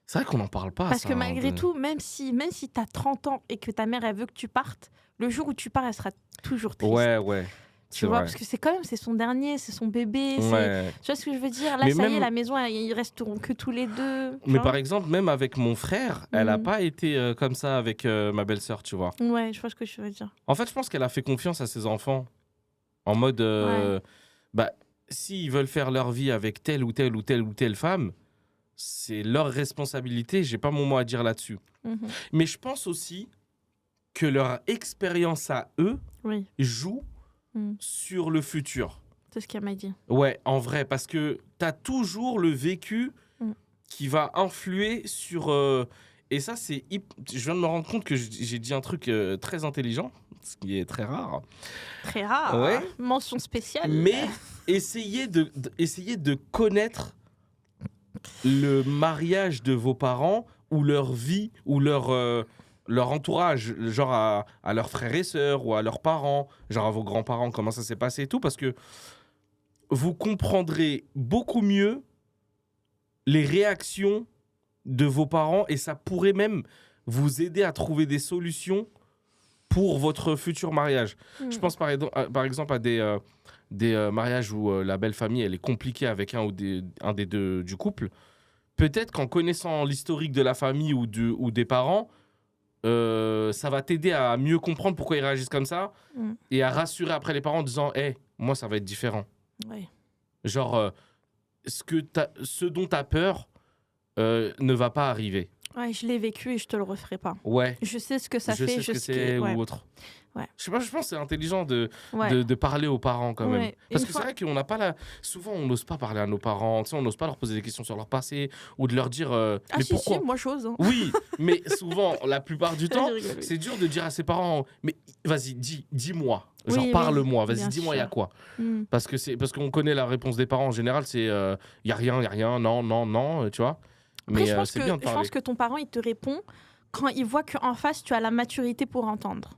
C'est vrai qu'on n'en parle pas.
Parce
ça,
que malgré tout, même si tu as 30 ans et que ta mère elle veut que tu partes, le jour où tu pars, elle sera toujours triste.
Ouais.
Tu vois, parce que c'est son dernier, c'est son bébé.
Ouais.
Tu vois ce que je veux dire? Là,
Mais
ça y est, la maison, ils resteront que tous les deux.
Mais par exemple, même avec mon frère, elle n'a pas été comme ça avec ma belle-sœur, tu vois.
Ouais, je vois ce que tu veux dire.
En fait, je pense qu'elle a fait confiance à ses enfants. En mode, s'ils veulent faire leur vie avec telle ou telle femme, c'est leur responsabilité. J'ai pas mon mot à dire là-dessus. Mais je pense aussi que leur expérience à eux joue sur le futur.
C'est ce qu'elle m'a dit.
Ouais, en vrai, parce que t'as toujours le vécu qui va influer sur... et ça, je viens de me rendre compte que j'ai dit un truc très intelligent, ce qui est très rare.
Très rare.
Ouais.
Mention spéciale.
Mais essayez de connaître le mariage de vos parents ou leur vie ou leur entourage, genre à leurs frères et sœurs ou à leurs parents, genre à vos grands-parents, comment ça s'est passé et tout, parce que vous comprendrez beaucoup mieux les réactions de vos parents et ça pourrait même vous aider à trouver des solutions pour votre futur mariage. Je pense par exemple à des mariages où la belle famille elle est compliquée avec un des deux du couple. Peut-être qu'en connaissant l'historique de la famille ou des parents, ça va t'aider à mieux comprendre pourquoi ils réagissent comme ça et à rassurer après les parents en disant hey, moi ça va être différent.
Ouais.
Genre ce dont tu as peur ne va pas arriver.
Ouais, je l'ai vécu et je te le referai pas.
Ouais.
Je sais ce que ça fait.
Je sais ce que c'est ou autre.
Ouais.
Je sais pas, je pense que c'est intelligent de parler aux parents quand même. Parce que c'est vrai qu'on n'a pas souvent on n'ose pas parler à nos parents, tu sais, on n'ose pas leur poser des questions sur leur passé ou de leur dire mais
si,
pourquoi
moi j'ose. Hein.
Oui, mais souvent la plupart du temps, c'est dur de dire à ses parents mais vas-y, dis-moi. Genre parle-moi, vas-y, dis-moi il y a quoi. Parce qu'on connaît la réponse des parents en général, c'est il y a rien, non, tu vois. Mais c'est bien de parler.
Je pense que ton parent il te répond quand ils voient qu'en face, tu as la maturité pour entendre.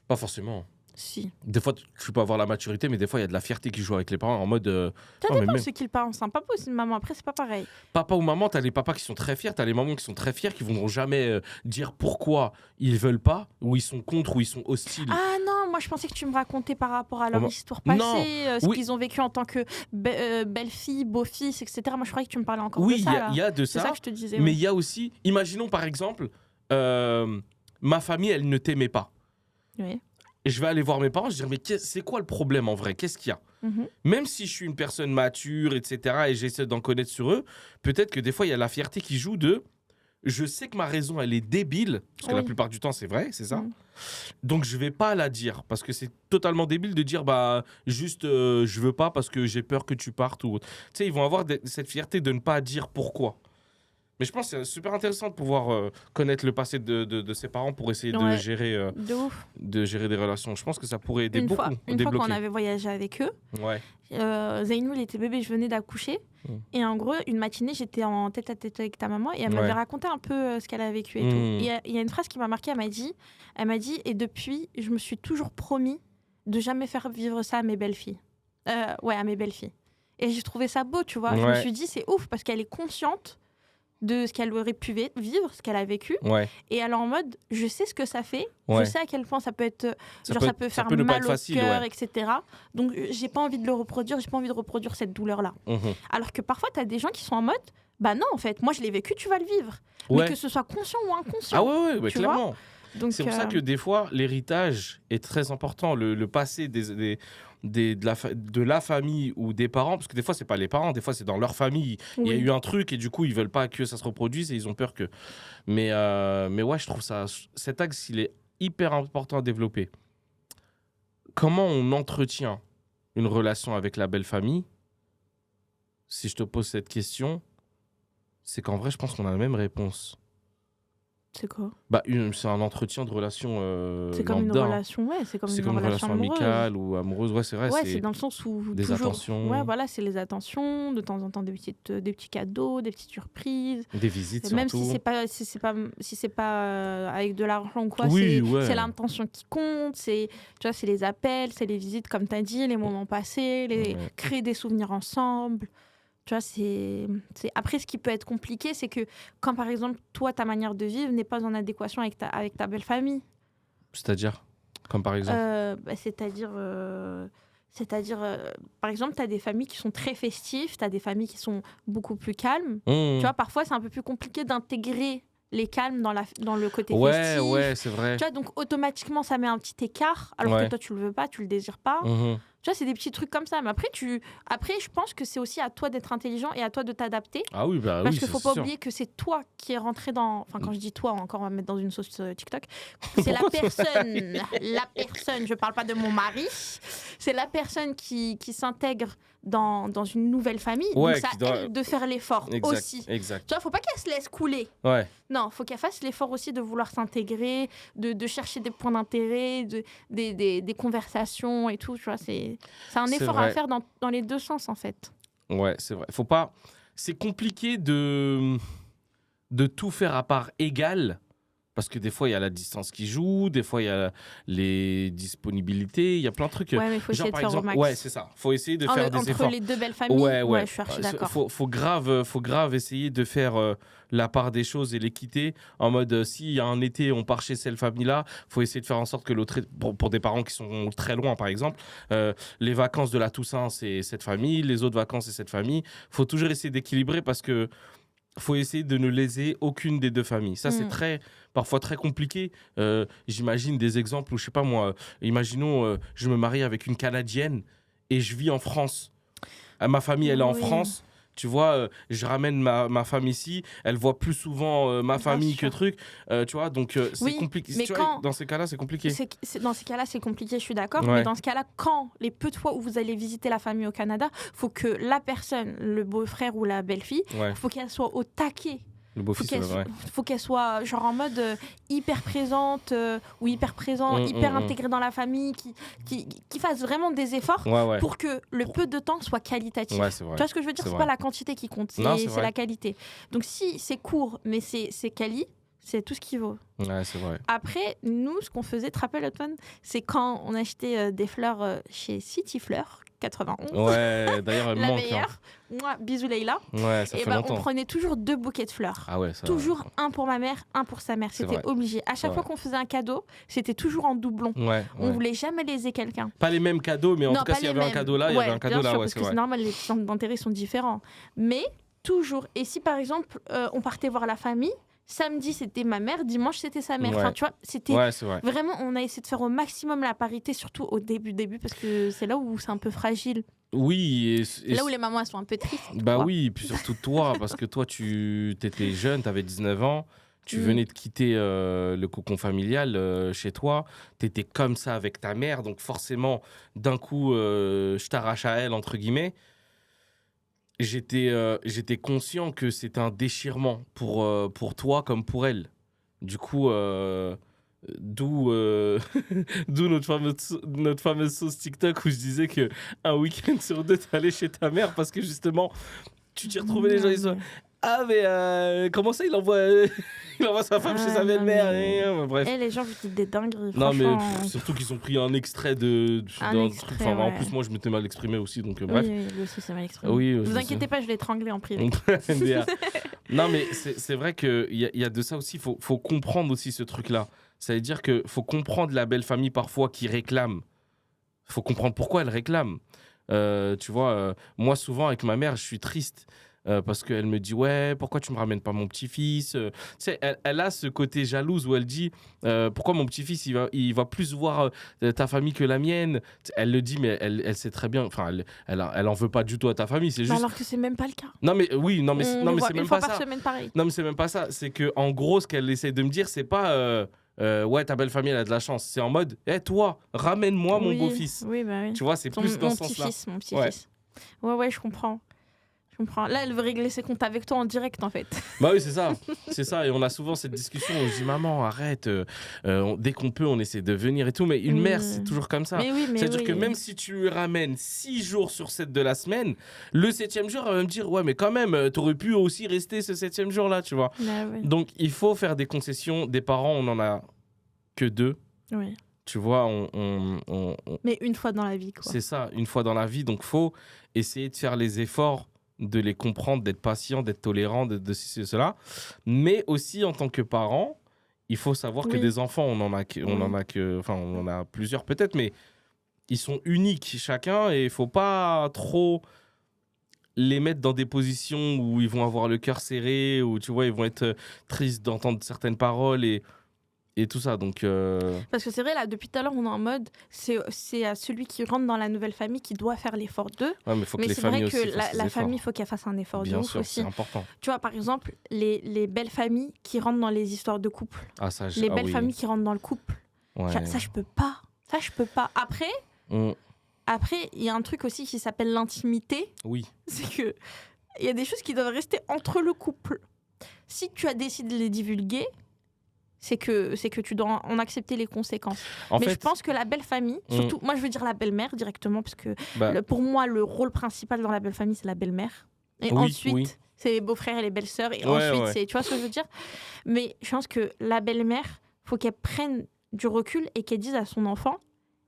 Pas forcément.
Si.
Des fois, tu peux avoir la maturité, mais des fois, il y a de la fierté qui joue avec les parents en mode.
Ça
non,
dépend
mais
de ce qu'ils parlent. C'est un papa ou une maman. Après, c'est pas pareil.
Papa ou maman, t'as les papas qui sont très fiers, t'as les mamans qui sont très fiers, qui vont jamais dire pourquoi ils veulent pas, ou ils sont contre, ou ils sont hostiles.
Ah non, moi je pensais que tu me racontais par rapport à leur histoire
Non.
passée, ce qu'ils ont vécu en tant que belle-fille, beau-fils, etc. Moi je croyais que tu me parlais encore de ça.
Oui, il y a de
c'est ça que je te disais.
mais il y a aussi, imaginons par exemple, ma famille, elle ne t'aimait pas.
Oui.
Et je vais aller voir mes parents, je vais dire, mais c'est quoi le problème en vrai? Qu'est-ce qu'il y a? Même si je suis une personne mature, etc., et j'essaie d'en connaître sur eux, peut-être que des fois, il y a la fierté qui joue de... Je sais que ma raison, elle est débile, parce que la plupart du temps, c'est vrai, c'est ça. Donc, je vais pas la dire, parce que c'est totalement débile de dire, juste, je veux pas parce que j'ai peur que tu partes. Ou... Tu sais, ils vont avoir cette fierté de ne pas dire pourquoi. Mais je pense que c'est super intéressant de pouvoir connaître le passé de ses parents pour essayer de gérer des relations. Je pense que ça pourrait aider beaucoup.
Une fois qu'on avait voyagé avec eux, Zeynou, il était bébé, je venais d'accoucher. Et en gros, une matinée, j'étais en tête-à-tête avec ta maman et elle m'avait raconté un peu ce qu'elle a vécu et tout. Et il y a une phrase qui m'a marquée, elle m'a dit, et depuis, je me suis toujours promis de jamais faire vivre ça à mes belles-filles. À mes belles-filles. Et j'ai trouvé ça beau, tu vois. Je me suis dit, c'est ouf parce qu'elle est consciente de ce qu'elle aurait pu vivre, ce qu'elle a vécu. Et elle est en mode, je sais ce que ça fait, je sais à quel point ça peut être, ça peut faire mal au cœur, etc. Donc, j'ai pas envie de le reproduire, j'ai pas envie de reproduire cette douleur-là. Alors que parfois, t'as des gens qui sont en mode, bah non, en fait, moi je l'ai vécu, tu vas le vivre. Mais que ce soit conscient ou inconscient.
Ah ouais, clairement.
Donc,
c'est pour ça que des fois, l'héritage est très important, le passé de la famille ou des parents, parce que des fois, c'est pas les parents, des fois, c'est dans leur famille. Il y a eu un truc et du coup, ils veulent pas que ça se reproduise et ils ont peur que... Mais ouais, je trouve cet axe, il est hyper important à développer. Comment on entretient une relation avec la belle famille? Si je te pose cette question, c'est qu'en vrai, je pense qu'on a la même réponse.
C'est quoi?
C'est un entretien de relation
c'est comme
lambda.
Une relation, c'est comme une relation
amicale ou amoureuse. Ouais, c'est vrai.
C'est dans le sens où
des attentions.
Ouais, voilà, c'est les attentions, de temps en temps des petits cadeaux, des petites surprises.
Des visites
même
surtout.
si c'est pas avec de l'argent ou quoi, c'est l'intention qui compte, c'est les appels, c'est les visites comme tu as dit, les moments passés, créer des souvenirs ensemble. Tu vois, Après, ce qui peut être compliqué, c'est que quand, par exemple, toi, ta manière de vivre n'est pas en adéquation avec ta belle famille.
C'est-à-dire? Comme par exemple
par exemple, tu as des familles qui sont très festives, tu as des familles qui sont beaucoup plus calmes. Tu vois, parfois, c'est un peu plus compliqué d'intégrer les calmes dans le côté festif.
Ouais, c'est vrai.
Tu vois, donc, automatiquement, ça met un petit écart, alors que toi, tu le veux pas, tu le désires pas. Tu vois, c'est des petits trucs comme ça. Mais après, je pense que c'est aussi à toi d'être intelligent et à toi de t'adapter.
Ah oui,
parce qu'il ne faut pas oublier que c'est toi qui es rentré dans... Enfin, quand je dis toi, encore, on va me mettre dans une sauce TikTok. C'est la personne, je ne parle pas de mon mari, c'est la personne qui s'intègre dans une nouvelle famille. Donc, ça aide de faire l'effort aussi.
Exact.
Tu vois, il ne faut pas qu'elle se laisse couler.
Ouais.
Non, il faut qu'elle fasse l'effort aussi de vouloir s'intégrer, de chercher des points d'intérêt, des conversations et tout. Tu vois, c'est un effort à faire dans les deux sens, en fait.
Ouais, c'est vrai. Faut pas... C'est compliqué de tout faire à part égale, parce que des fois, il y a la distance qui joue, des fois, il y a les disponibilités, il y a plein de trucs.
Ouais, mais il faut essayer de faire au max.
Ouais, c'est ça. Il faut essayer de faire des efforts.
Entre les deux belles familles, ouais, je suis d'accord.
Faut grave essayer de faire la part des choses et l'équité, en mode, s'il y a un été, on part chez cette famille-là, il faut essayer de faire en sorte que l'autre... Pour des parents qui sont très loin, par exemple, les vacances de la Toussaint, c'est cette famille, les autres vacances, c'est cette famille. Il faut toujours essayer d'équilibrer parce que faut essayer de ne léser aucune des deux familles. Ça, c'est parfois très compliqué. J'imagine des exemples où, je sais pas moi, imaginons, je me marie avec une Canadienne et je vis en France. Ma famille, elle est en France. Tu vois, je ramène ma femme ici, elle voit plus souvent ma famille que truc. Tu vois, donc c'est compliqué.
Mais
dans ces cas-là, c'est compliqué.
Dans ces cas-là, c'est compliqué, je suis d'accord.
Ouais.
Mais dans ce cas-là, quand les peu de fois où vous allez visiter la famille au Canada, il faut que la personne, le beau-frère ou la belle-fille, faut qu'elle soit au taquet
Le beau-fils, c'est vrai.
Faut qu'elle soit genre en mode hyper présente ou hyper présent, hyper intégré dans la famille, qui fasse vraiment des efforts pour que le peu de temps soit qualitatif.
Ouais, c'est vrai.
Tu vois ce que je veux dire? C'est pas la quantité qui compte, c'est la qualité. Donc si c'est court, mais c'est quali, c'est tout ce qu'il vaut.
Ouais, c'est vrai.
Après, nous, ce qu'on faisait, tu te rappelles, Otman, c'est quand on achetait des fleurs chez City Fleurs 91.
Ouais, d'ailleurs, elle
la
manque.
meilleure. Moi, bisous Leïla.
Ouais, ça fait longtemps.
On prenait toujours 2 bouquets de fleurs.
Ah ouais, ça...
Toujours un pour ma mère, un pour sa mère. C'était obligé. À chaque fois qu'on faisait un cadeau, c'était toujours en doublon. On voulait jamais léser quelqu'un.
Pas les mêmes cadeaux, mais en tout cas, s'il y avait un cadeau là, il y avait un cadeau là.
Sûr, parce que c'est normal, les centres d'intérêt sont différents. Mais toujours. Et si par exemple, on partait voir la famille, samedi, c'était ma mère, dimanche, c'était sa mère. Enfin, tu vois, c'était vraiment, on a essayé de faire au maximum la parité, surtout au début, parce que c'est là où c'est un peu fragile.
Oui.
Et là où les mamans, elles sont un peu tristes.
Bah oui, et puis surtout toi, parce que toi, tu étais jeune, tu avais 19 ans, tu venais de quitter le cocon familial chez toi, tu étais comme ça avec ta mère, donc forcément, d'un coup, je t'arrache à elle, entre guillemets. J'étais conscient que c'était un déchirement pour toi comme pour elle. Du coup, d'où notre fameuse sauce TikTok où je disais qu'un week-end sur 2, t'allais chez ta mère parce que justement, tu t'y retrouvais les gens, ils sont... Ah, mais comment ça, il envoie sa femme chez sa belle-mère bref.
Les gens, vous dites des dingueries.
Non, mais surtout qu'ils ont pris un extrait d'un truc. Enfin, en plus, moi, je m'étais mal exprimé aussi, donc bref.
Oui, lui aussi, c'est mal exprimé.
Oui,
vous inquiétez pas, je l'ai étranglé en privé.
Non, mais c'est vrai qu'il y a de ça aussi. Faut comprendre aussi ce truc-là. Ça veut dire qu'il faut comprendre la belle famille parfois qui réclame. Il faut comprendre pourquoi elle réclame. Tu vois, moi, souvent, avec ma mère, je suis triste. Parce qu'elle me dit ouais, pourquoi tu me ramènes pas mon petit-fils, tu sais, elle a ce côté jalouse où elle dit pourquoi mon petit-fils il va plus voir ta famille que la mienne. Elle le dit, mais elle sait très bien, enfin elle en veut pas du tout à ta famille, c'est juste
alors que c'est même pas le cas.
Non mais oui, non mais c'est même pas ça.
Pareil.
Non mais c'est même pas ça, c'est que en gros ce qu'elle essaie de me dire, c'est pas ouais, ta belle famille elle a de la chance, c'est en mode toi ramène-moi mon beau-fils.
Oui, bah oui.
Tu vois, c'est plus dans ce sens-là.
Mon petit-fils. Ouais, je comprends. Là, elle veut régler ses comptes avec toi en direct, en fait.
Bah oui, c'est ça. C'est ça. Et on a souvent cette discussion où je dis, maman, arrête. Dès qu'on peut, on essaie de venir et tout. Mais une mère, c'est toujours comme ça. C'est-à-dire que même si tu lui ramènes 6 jours sur 7 de la semaine, le 7e jour, elle va me dire, ouais, mais quand même, t'aurais pu aussi rester ce 7e jour-là, tu vois. Donc, il faut faire des concessions. Des parents, on n'en a que 2.
Oui.
Tu vois,
Mais une fois dans la vie, quoi.
C'est ça, une fois dans la vie. Donc, faut essayer de faire les efforts de les comprendre, d'être patient, d'être tolérant, de cela. Mais aussi, en tant que parent, il faut savoir que des enfants, on en a plusieurs peut-être, mais ils sont uniques chacun et il faut pas trop les mettre dans des positions où ils vont avoir le cœur serré, où tu vois, ils vont être tristes d'entendre certaines paroles et tout ça, donc
parce que c'est vrai, là, depuis tout à l'heure, on est en mode c'est à celui qui rentre dans la nouvelle famille qui doit faire l'effort d'eux.
Ouais, mais c'est vrai
que la famille, il faut qu'elle fasse un effort.
Bien sûr,
aussi.
C'est important.
Tu vois, par exemple, les belles familles qui rentrent dans les histoires de couple. Les belles familles qui rentrent dans le couple.
Ouais.
Ça, je peux pas. Après, il y a un truc aussi qui s'appelle l'intimité.
Oui.
C'est que il y a des choses qui doivent rester entre le couple. Si tu as décidé de les divulguer, c'est que tu dois en accepter les conséquences. Mais je pense que la belle famille, surtout, moi je veux dire la belle-mère directement, parce que pour moi, le rôle principal dans la belle famille, c'est la belle-mère. Et ensuite, c'est les beaux-frères et les belles-sœurs. Et ensuite, c'est... Tu vois ce que je veux dire ? Mais je pense que la belle-mère, faut qu'elle prenne du recul et qu'elle dise à son enfant,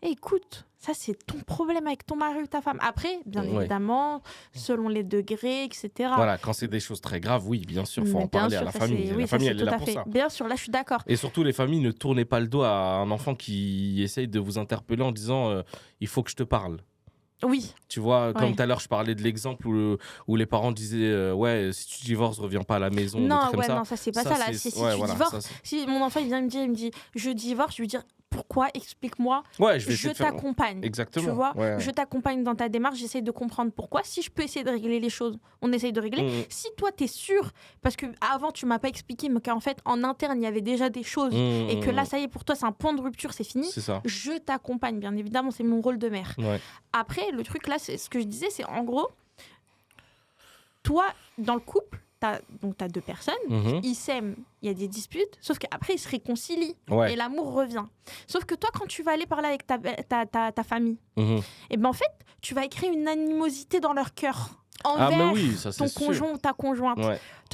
écoute, ça c'est ton problème avec ton mari ou ta femme. Après, bien évidemment, selon les degrés, etc.
Voilà, quand c'est des choses très graves, oui, bien sûr, il faut en parler à la famille. La famille, elle est là pour ça.
Bien sûr, là je suis d'accord.
Et surtout, les familles, ne tournez pas le dos à un enfant qui essaye de vous interpeller en disant il faut que je te parle.
Oui.
Tu vois, comme tout à l'heure, je parlais de l'exemple où les parents disaient ouais, si tu divorces, reviens pas à la maison.
Non, non, ça c'est pas ça. Là, si tu divorces, si mon enfant il vient me dire, je divorce, je lui dis pourquoi, explique-moi.
Ouais,
je t'accompagne.
Exactement.
Tu vois, je t'accompagne dans ta démarche, j'essaie de comprendre pourquoi. Si je peux essayer de régler les choses, on essaye de régler. Si toi t'es sûr, parce que avant tu m'as pas expliqué, mais qu'en fait en interne il y avait déjà des choses et que là ça y est pour toi c'est un point de rupture, c'est fini.
C'est ça.
Je t'accompagne, bien évidemment, c'est mon rôle de mère.
Ouais.
Après, le truc là, c'est ce que je disais, c'est en gros, toi dans le couple, t'as 2 personnes, ils s'aiment, il y a des disputes, sauf qu'après, ils se réconcilient et l'amour revient. Sauf que toi, quand tu vas aller parler avec ta famille, et ben en fait, tu vas créer une animosité dans leur cœur envers ton conjoint ou ta conjointe. Tu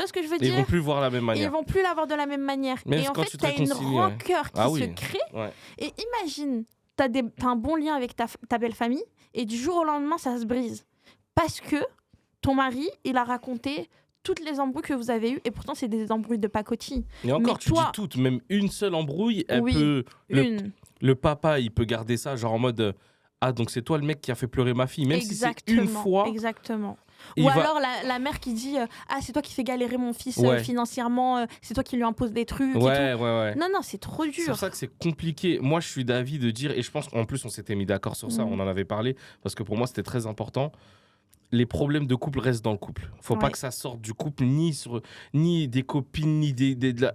vois ce que je veux dire?
Ils vont plus voir la même manière.
Ils vont plus la voir de la même manière.
Même
et en fait, tu as une rancœur qui se crée. Et imagine, tu as un bon lien avec ta belle famille et du jour au lendemain, ça se brise. Parce que ton mari, il a raconté toutes les embrouilles que vous avez eues, et pourtant, c'est des embrouilles de pacotille.
Et encore, tu dis toutes, même une seule embrouille, elle peut... Le papa, il peut garder ça, genre en mode... Ah, donc c'est toi le mec qui a fait pleurer ma fille, même si c'est une fois.
Exactement. Ou alors la mère qui dit ah, c'est toi qui fais galérer mon fils financièrement, c'est toi qui lui impose des trucs.
Ouais.
Non, c'est trop dur.
C'est pour ça que c'est compliqué. Moi, je suis d'avis de dire, et je pense qu'en plus, on s'était mis d'accord sur ça, on en avait parlé, parce que pour moi, c'était très important. Les problèmes de couple restent dans le couple. Faut pas que ça sorte du couple, ni des copines, ni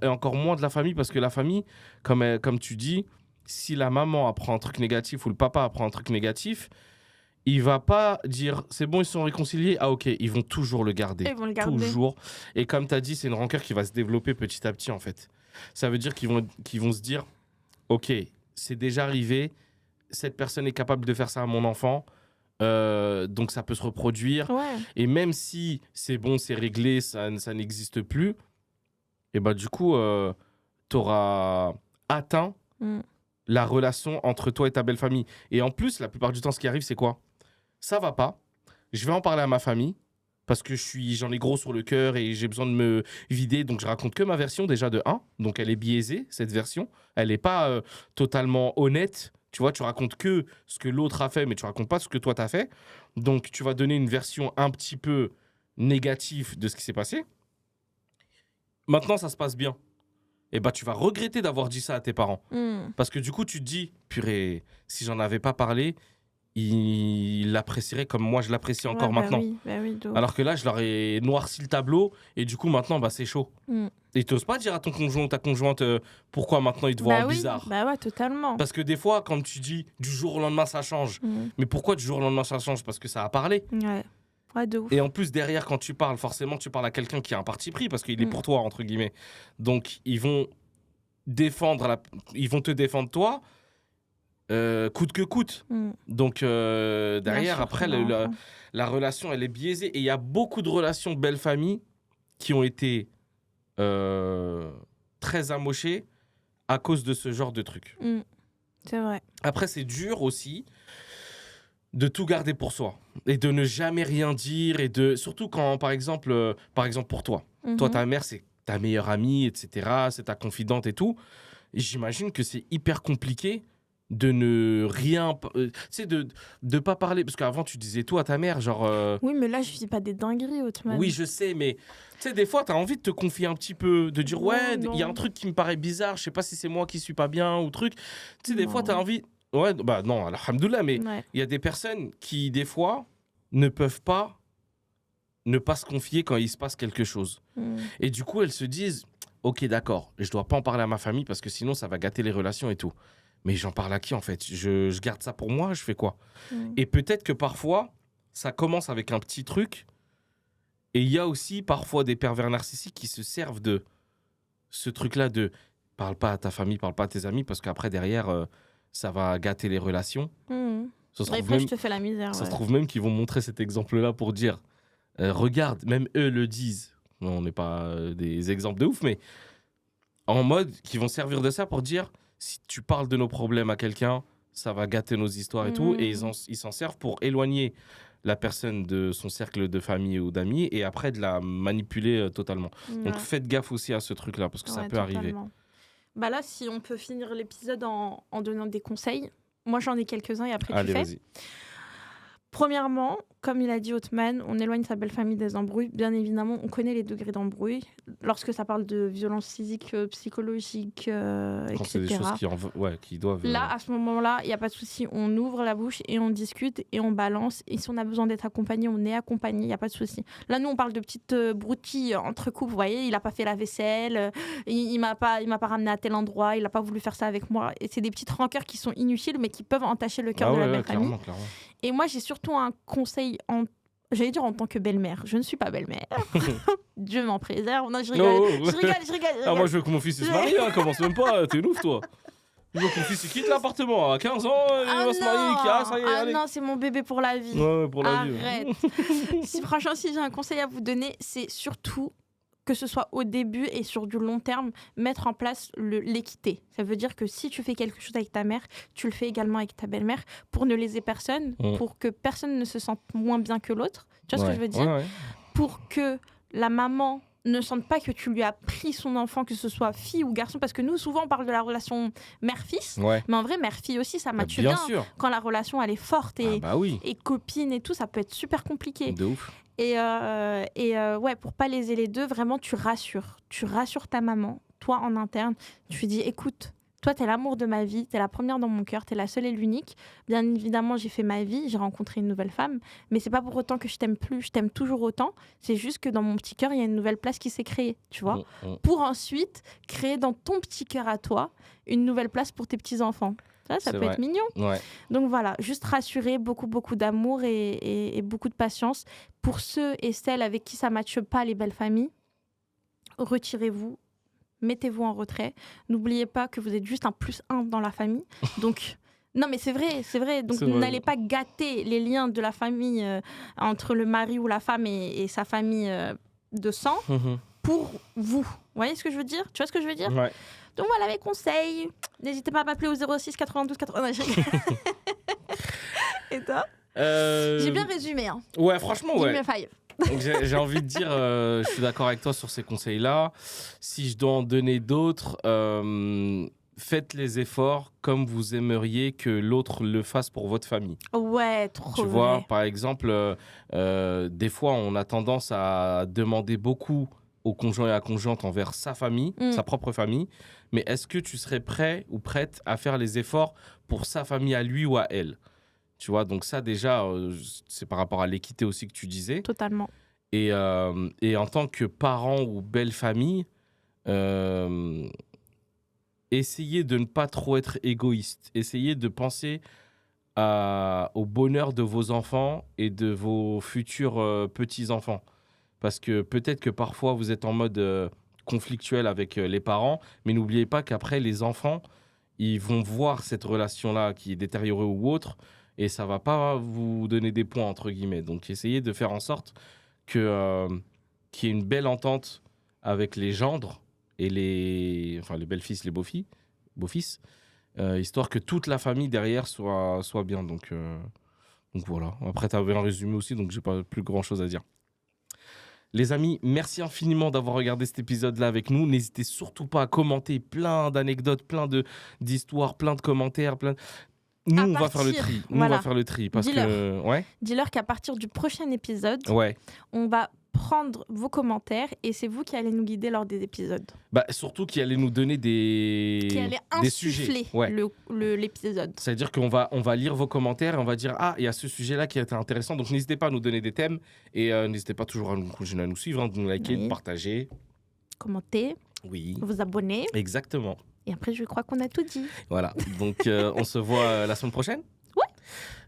encore moins de la famille, parce que la famille, comme tu dis, si la maman apprend un truc négatif ou le papa apprend un truc négatif, il va pas dire c'est bon, ils sont réconciliés, ah ok, ils vont toujours le garder.
Ils vont le garder.
Toujours. Et comme tu as dit, c'est une rancœur qui va se développer petit à petit en fait. Ça veut dire qu'ils vont se dire ok, c'est déjà arrivé, cette personne est capable de faire ça à mon enfant, donc ça peut se reproduire. Et même si c'est bon, c'est réglé, ça n'existe plus, et bah du coup, tu auras atteint la relation entre toi et ta belle famille. Et en plus, la plupart du temps, ce qui arrive, c'est quoi? Ça va pas, je vais en parler à ma famille, parce que j'en ai gros sur le cœur et j'ai besoin de me vider, donc je raconte que ma version déjà de 1, donc elle est biaisée, cette version, elle n'est pas totalement honnête, tu vois, tu racontes que ce que l'autre a fait, mais tu racontes pas ce que toi t'as fait, donc tu vas donner une version un petit peu négative de ce qui s'est passé. Maintenant, ça se passe bien. Et bah tu vas regretter d'avoir dit ça à tes parents. Parce que du coup, tu te dis, purée, si j'en avais pas parlé, ils l'apprécieraient comme moi je l'apprécie encore maintenant. Alors que là, je leur ai noirci le tableau et du coup, maintenant, bah, c'est chaud. Et tu n'oses pas dire à ton conjoint ou ta conjointe pourquoi maintenant ils te voient en bizarre.
Bah ouais, totalement.
Parce que des fois, quand tu dis du jour au lendemain, ça change. Mais pourquoi du jour au lendemain, ça change? Parce que ça a parlé.
Ouais, de ouf.
Et en plus, derrière, quand tu parles, forcément, tu parles à quelqu'un qui a un parti pris parce qu'il est pour toi, entre guillemets. Donc, ils vont te défendre toi, coûte que coûte. Donc, derrière, sûr, après, la relation, elle est biaisée. Et il y a beaucoup de relations belle-famille qui ont été très amochées à cause de ce genre de trucs.
C'est vrai.
Après, c'est dur aussi de tout garder pour soi et de ne jamais rien dire surtout quand par exemple pour toi ta mère c'est ta meilleure amie, etc., c'est ta confidente et tout, et j'imagine que c'est hyper compliqué de ne rien de pas parler, parce qu'avant tu disais tout à ta mère genre
oui, mais là je dis pas des dingueries, Othman.
Oui, je sais, mais tu sais, des fois t'as envie de te confier un petit peu, de dire il y a un truc qui me paraît bizarre, je sais pas si c'est moi qui suis pas bien ou truc, tu sais, des fois t'as envie. Ouais, bah non, alhamdoulilah, mais il y a des personnes qui, des fois, ne peuvent pas ne pas se confier quand il se passe quelque chose. Et du coup, elles se disent, ok, d'accord, je dois pas en parler à ma famille parce que sinon, ça va gâter les relations et tout. Mais j'en parle à qui, en fait? Je garde ça pour moi, je fais quoi? Et peut-être que parfois, ça commence avec un petit truc, et il y a aussi parfois des pervers narcissiques qui se servent de ce truc-là de parle pas à ta famille, parle pas à tes amis, parce qu'après, derrière... ça va gâter les relations. Ça se trouve
même, je te fais la misère.
Ça se trouve même qu'ils vont montrer cet exemple-là pour dire regarde, même eux le disent. On n'est pas des exemples de ouf, mais en mode qu'ils vont servir de ça pour dire si tu parles de nos problèmes à quelqu'un, ça va gâter nos histoires et tout. Et ils s'en servent pour éloigner la personne de son cercle de famille ou d'amis et après de la manipuler totalement. Donc faites gaffe aussi à ce truc-là parce que ça peut arriver.
Bah là, si on peut finir l'épisode en donnant des conseils, moi j'en ai quelques-uns et après
allez,
tu fais.
Vas-y.
Premièrement, comme il a dit Othman, on éloigne sa belle famille des embrouilles. Bien évidemment, on connaît les degrés d'embrouille. Lorsque ça parle de violence physique, psychologique,
Quand
etc.
c'est des choses qui doivent...
Là, à ce moment-là, il n'y a pas de souci. On ouvre la bouche et on discute et on balance. Et si on a besoin d'être accompagné, on est accompagné. Il n'y a pas de souci. Là, nous, on parle de petites broutilles entre couples. Vous voyez, il n'a pas fait la vaisselle. Il m'a pas ramené à tel endroit. Il n'a pas voulu faire ça avec moi. Et c'est des petites rancœurs qui sont inutiles, mais qui peuvent entacher le cœur de la belle famille.
Clairement.
Et moi, j'ai surtout un conseil, j'allais dire en tant que belle-mère. Je ne suis pas belle-mère. Dieu m'en préserve. Non, je rigole.
Non.
Je rigole.
Ah, moi, je veux que mon fils il se marie, hein, commence même pas, t'es ouf, toi. Je veux que mon fils il quitte l'appartement à 15 ans, il va se marier, ça y est, allez.
Non, c'est mon bébé pour la vie.
Ouais, pour la vie.
Arrête. Franchement, si j'ai un conseil à vous donner, c'est surtout que ce soit au début et sur du long terme, mettre en place l'équité. Ça veut dire que si tu fais quelque chose avec ta mère, tu le fais également avec ta belle-mère pour ne léser personne, pour que personne ne se sente moins bien que l'autre. Tu vois ce que je veux dire ? Pour que la maman ne sente pas que tu lui as pris son enfant, que ce soit fille ou garçon, parce que nous, souvent, on parle de la relation mère-fix, mais en vrai, mère-fille aussi, ça matche bien.
Sûr.
Quand la relation, elle est forte et copine et tout, ça peut être super compliqué.
De ouf.
Et ouais, pour pas léser les deux, vraiment, tu rassures ta maman, toi en interne. Tu lui dis, écoute, toi, t'es l'amour de ma vie, t'es la première dans mon cœur, t'es la seule et l'unique. Bien évidemment, j'ai fait ma vie, j'ai rencontré une nouvelle femme, mais c'est pas pour autant que je t'aime plus, je t'aime toujours autant. C'est juste que dans mon petit cœur, il y a une nouvelle place qui s'est créée, tu vois, pour ensuite créer dans ton petit cœur à toi une nouvelle place pour tes petits-enfants. Ça peut être mignon.
Ouais.
Donc voilà, juste rassurer, beaucoup d'amour et beaucoup de patience. Pour ceux et celles avec qui ça ne matche pas, les belles familles, retirez-vous, mettez-vous en retrait. N'oubliez pas que vous êtes juste un +1 dans la famille. Donc, non mais c'est vrai. Donc n'allez pas gâter les liens de la famille entre le mari ou la femme et sa famille de sang pour vous. Vous voyez ce que je veux dire ? Tu vois ce que je veux dire ?
Ouais.
Donc voilà mes conseils. N'hésitez pas à m'appeler au 06 92 80. Et toi ? J'ai bien résumé. Hein.
Ouais, franchement, ouais.
Give me five.
J'ai envie de dire, je suis d'accord avec toi sur ces conseils-là. Si je dois en donner d'autres, faites les efforts comme vous aimeriez que l'autre le fasse pour votre famille.
Ouais, trop.
Tu vois, par exemple, des fois, on a tendance à demander beaucoup au conjoint et à la conjointe envers sa famille, sa propre famille. Mais est-ce que tu serais prêt ou prête à faire les efforts pour sa famille à lui ou à elle ? Tu vois, donc ça déjà, c'est par rapport à l'équité aussi que tu disais.
Totalement.
Et en tant que parent ou belle famille, essayez de ne pas trop être égoïste. Essayez de penser au bonheur de vos enfants et de vos futurs petits-enfants. Parce que peut-être que parfois, vous êtes en mode conflictuel avec les parents, mais n'oubliez pas qu'après, les enfants, ils vont voir cette relation-là qui est détériorée ou autre, et ça ne va pas vous donner des points, entre guillemets. Donc, essayez de faire en sorte qu'il y ait une belle entente avec les gendres et les belles-fils, les beaux-fils, histoire que toute la famille derrière soit bien. Donc voilà. Après, tu avais un résumé aussi, donc je n'ai pas plus grand-chose à dire. Les amis, merci infiniment d'avoir regardé cet épisode-là avec nous. N'hésitez surtout pas à commenter plein d'anecdotes, plein d'histoires, plein de commentaires. Nous, on va faire le tri. On va faire le tri.
Dis-leur qu'à partir du prochain épisode, on va prendre vos commentaires et c'est vous qui allez nous guider lors des épisodes.
Surtout qui allez nous donner des sujets.
L'épisode.
C'est-à-dire qu'on va lire vos commentaires et on va dire il y a ce sujet-là qui a été intéressant. Donc n'hésitez pas à nous donner des thèmes et n'hésitez pas toujours à nous suivre, de nous liker, de partager.
Commenter.
Oui.
Vous abonner.
Exactement.
Et après, je crois qu'on a tout dit.
Voilà. Donc on se voit la semaine prochaine.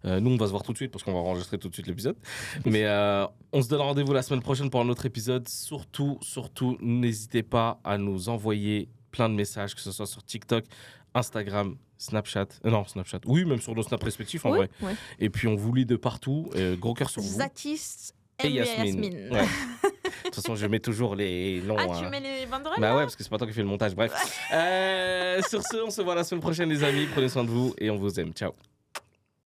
Nous, on va se voir tout de suite parce qu'on va enregistrer tout de suite l'épisode. Mais on se donne rendez-vous la semaine prochaine pour un autre épisode. Surtout, n'hésitez pas à nous envoyer plein de messages, que ce soit sur TikTok, Instagram, Snapchat. Snapchat. Oui, même sur nos snaps respectifs en vrai. Ouais. Et puis, on vous lit de partout. Gros cœur sur vous.
Zatis et Yasmine.
Ouais. De toute façon, je mets toujours les noms.
Tu mets les banderoles
ouais, parce que c'est pas toi qui fais le montage. Bref. Sur ce, on se voit la semaine prochaine, les amis. Prenez soin de vous et on vous aime. Ciao.